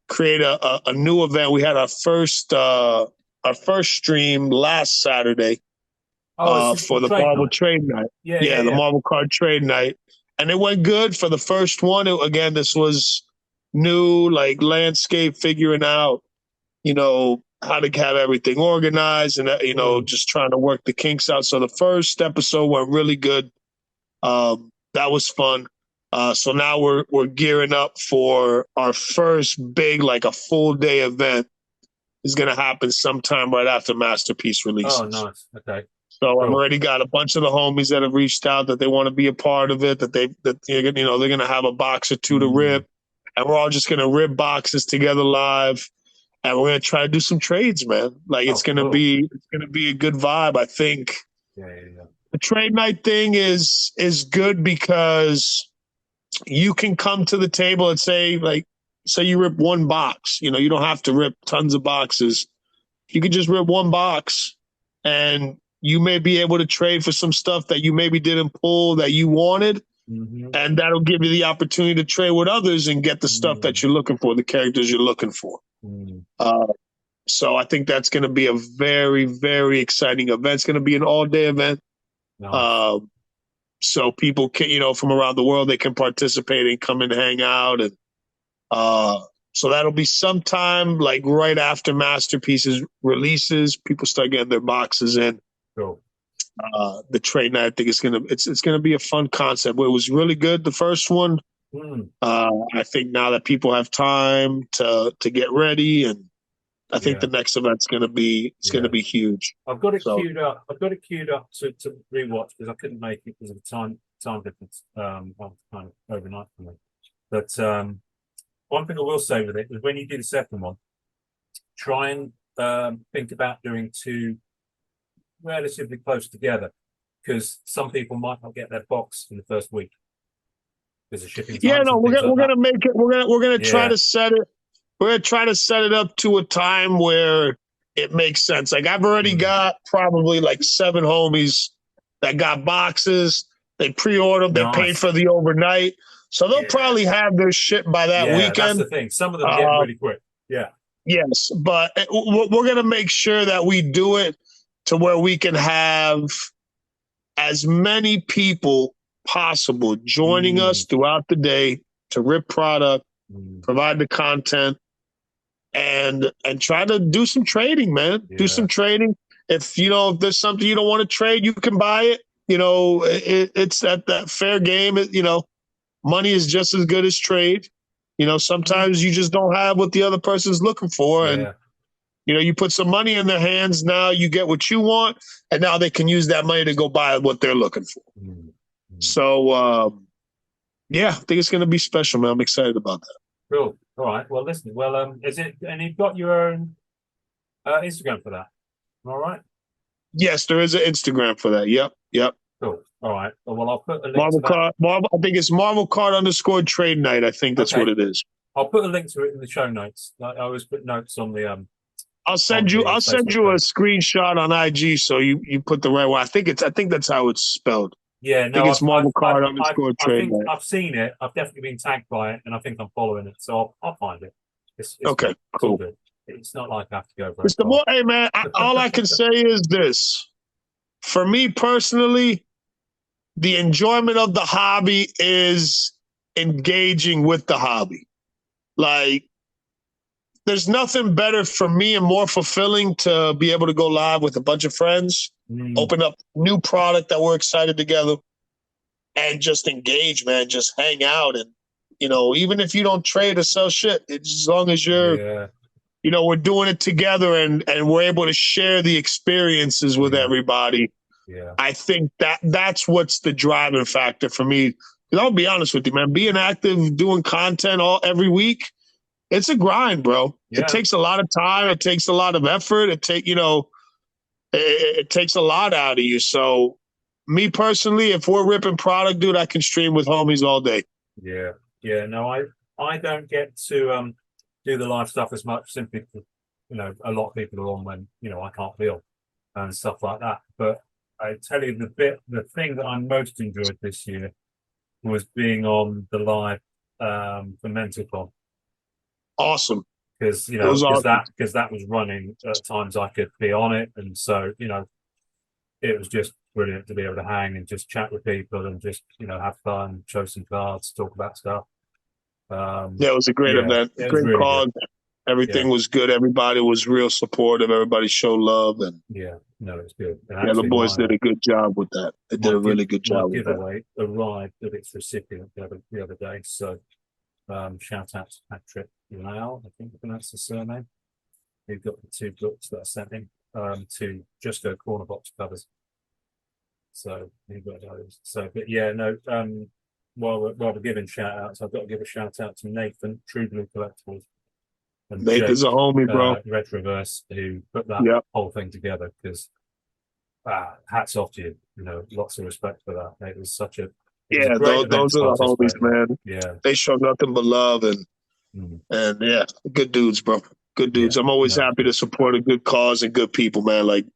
create a new event. We had our first stream last Saturday Oh, it's for the the trade Marvel night. Trade Night. Yeah. The Marvel Card Trade Night, and it went good for the first one. Again, this was new, like landscape, figuring out how to have everything organized, and just trying to work the kinks out. So the first episode went really good. That was fun. So now we're gearing up for our first big, like a full day event is going to happen sometime right after Masterpiece releases. Oh, nice. Okay. So I've already got a bunch of the homies that have reached out that they want to be a part of it, that they're going to have a box or two to rip, and we're all just going to rip boxes together live, and we're going to try to do some trades, man. Like it's going to be a good vibe, I think. Yeah. The trade night thing is good because you can come to the table and say you rip one box. You know, you don't have to rip tons of boxes. You could just rip one box, and you may be able to trade for some stuff that you maybe didn't pull that you wanted. And that'll give you the opportunity to trade with others and get the stuff that you're looking for, the characters you're looking for. So I think that's going to be a very, very exciting event. It's going to be an all-day event. Nice. So people can, from around the world, they can participate and come and hang out. And so that'll be sometime like right after Masterpieces releases. People start getting their boxes in. Cool. The trade night, I think it's gonna be a fun concept. It was really good, the first one. I think now that people have time to get ready, and I think the next event's gonna be huge. I've got it queued up. I've got it queued up to rewatch because I couldn't make it because of the time difference. Kind of overnight for me. But one thing I will say with it is when you do the second one, try and think about doing two relatively close together, because some people might not get their box in the first week because of shipping times. Yeah, no, we're gonna make it. We're gonna try to set it. We're gonna try to set it up to a time where it makes sense. Like I've already got probably like 7 homies that got boxes. They pre-ordered. They paid for the overnight, so they'll probably have their shit by that weekend. That's the thing. Some of them get really quick. Yeah. Yes, but we're gonna make sure that we do it to where we can have as many people possible joining us throughout the day to rip product, provide the content, and try to do some trading, man. Do some trading. If there's something you don't want to trade, you can buy it. It's that fair game. Money is just as good as trade. Sometimes you just don't have what the other person's looking for, and you put some money in their hands. Now you get what you want, and now they can use that money to go buy what they're looking for. So, I think it's going to be special, man. I'm excited about that. Cool. All right. Well, listen. Well, is it? And you've got your own Instagram for that. All right. Yes, there is an Instagram for that. Yep. Cool. All right. Well, I'll put a link Marvel to that. Card. I think it's Marvel Card _ Trade Night. I think that's what it is. I'll put a link to it in the show notes. I always put notes on the I'll send you a screenshot on IG so you put the right one. I think that's how it's spelled. Yeah, no, I think it's Marvel Card _ Trade Night. I've seen it. I've definitely been tagged by it, and I think I'm following it. So I'll find it. It's okay, cool. Good. It's not like I have to go for it. Hey, man, all I can say is this. For me personally, the enjoyment of the hobby is engaging with the hobby. Like, there's nothing better for me and more fulfilling to be able to go live with a bunch of friends, open up new product that we're excited together, and just engage, man. Just hang out. And, even if you don't trade or sell shit, as long as you're, we're doing it together and we're able to share the experiences with everybody. Yeah. I think that's what's the driving factor for me. Because I'll be honest with you, man, being active, doing content every week, it's a grind, bro. Yeah. It takes a lot of time. It takes a lot of effort. It takes a lot out of you. So me personally, if we're ripping product, dude, I can stream with homies all day. Yeah. Yeah. No, I don't get to do the live stuff as much simply because, a lot of people are on when, I can't feel and stuff like that. But I tell you, the thing that I most enjoyed this year was being on the live for MentalCon. Awesome. Because that was running at times I could be on it, and so it was just brilliant to be able to hang and just chat with people and just have fun, show some cards, talk about stuff. It was a great event, great really cause. Good. Everything was good. Everybody was real supportive. Everybody showed love, and it's good. And the boys did a good job with that. They did a really good job with that. My giveaway arrived at its recipient the other day, so shout out to Patrick Lau, I think that's the surname. who got the 2 books that I sent him to just go corner box covers. So he got those. So, but yeah, no. While we're giving shout outs, I've got to give a shout out to Nathan, True Blue Collectibles, and Nathan's Jake, a homie, bro. Red Reverse, who put that whole thing together. Because hats off to you. You know, lots of respect for that. It was such a those are the homies, man. Yeah, they show nothing but love and yeah, good dudes, bro. Good dudes. I'm always happy to support a good cause and good people, man. Like,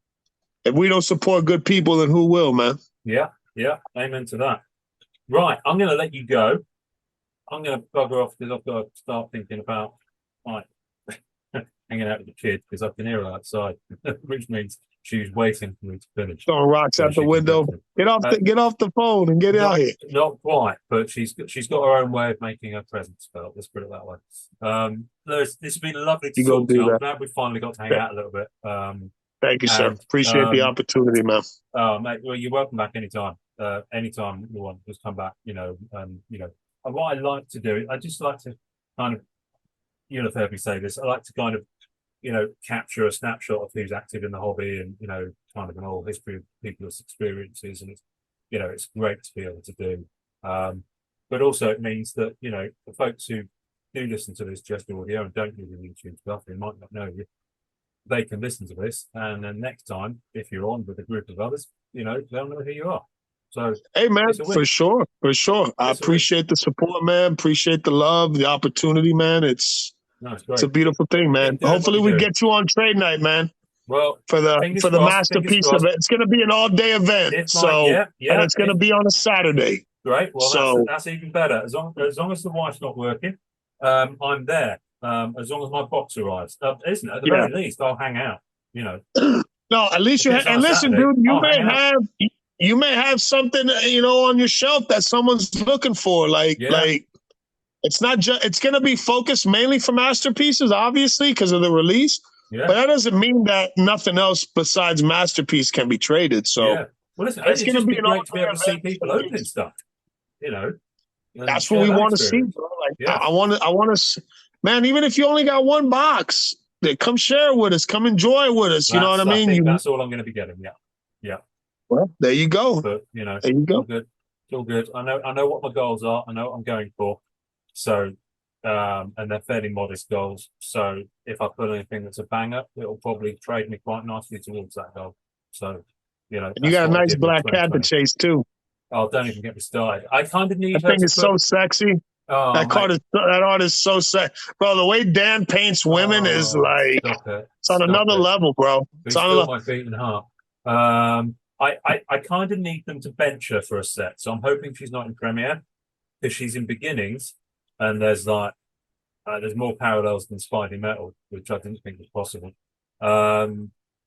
if we don't support good people, then who will, man? Yeah, amen to that. Right, I'm going to let you go. I'm going to bugger off because I've got to start thinking about hanging out with the kid because I can hear her outside, which means she's waiting for me to finish. Throwing rocks out the window. Get off the phone and get out here. Not quite, but she's got her own way of making her presence felt. Let's put it that way. This has been lovely to talk to you. I'm glad we finally got to hang out a little bit. Thank you, sir. Appreciate the opportunity, man. Oh, mate, well, you're welcome back anytime. Anytime you want, just come back. And what I like to do, I just like to kind of, you'll have heard me say this. I like to kind of, capture a snapshot of who's active in the hobby and kind of an old history of people's experiences, and it's great to be able to do. But also it means that the folks who do listen to this just audio and don't do the YouTube stuff, they might not know you. They can listen to this, and then next time, if you're on with a group of others, they'll know who you are. So, hey, man, for sure. I appreciate the support, man. Appreciate the love, the opportunity, man. It's a beautiful thing, man. Hopefully, we get you on trade night, man. Well, for the masterpiece event, it's going to be an all-day event. And it's going to be on a Saturday. Great. Well, that's even better. As long as the wife's not working, I'm there. As long as my box arrives, isn't it? At the very least, I'll hang out. No, at least and listen, dude, you may have something on your shelf that someone's looking for. Like it's not just. It's going to be focused mainly for masterpieces, obviously, because of the release. Yeah. But that doesn't mean that nothing else besides masterpiece can be traded. So well, listen, it's going to be great to be able to see people opening stuff. That's what we want to see, bro. Like I want to. Man, even if you only got one box, come share with us. Come enjoy with us. You know what I mean? I think that's all I'm going to be getting. Yeah. Well, there you go. But there you go. It's all good. I know what my goals are. I know what I'm going for. So, and they're fairly modest goals. So, if I put anything that's a banger, it'll probably trade me quite nicely towards that goal. So, and you got a nice black cat to chase too. Oh, don't even get me started. I kind of need. That thing is so sexy. Oh, that art is so sexy, bro. The way Dan paints women is like it's on another level, bro. It's on my feet and heart. I kind of need them to bench her for a set, so I'm hoping she's not in premiere because she's in beginnings, and there's more parallels than Spidey Metal, which I didn't think was possible,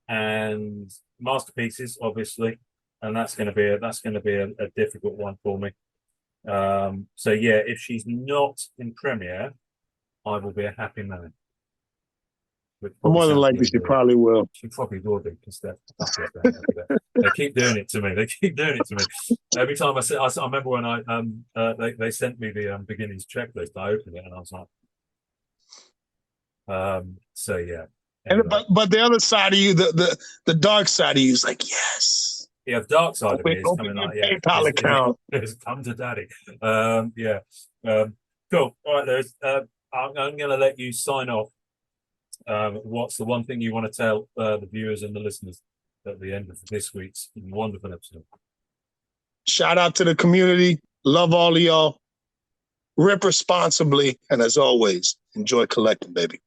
and masterpieces, obviously, and that's going to be a difficult one for me. So yeah, if she's not in premiere, I will be a happy man. More than likely, she probably will. She probably will be because they keep doing it to me. Every time I remember when they sent me the beginnings checklist. I opened it and I was like, so yeah. Anyway. But the other side of you, the dark side of you is like, yes. Yeah, the dark side of me is coming like, PayPal account. It's come to daddy. Cool. All right, there's. I'm going to let you sign off. What's the one thing you want to tell the viewers and the listeners at the end of this week's wonderful episode? Shout out to the community. Love all of y'all. Rip responsibly. And as always, enjoy collecting, baby.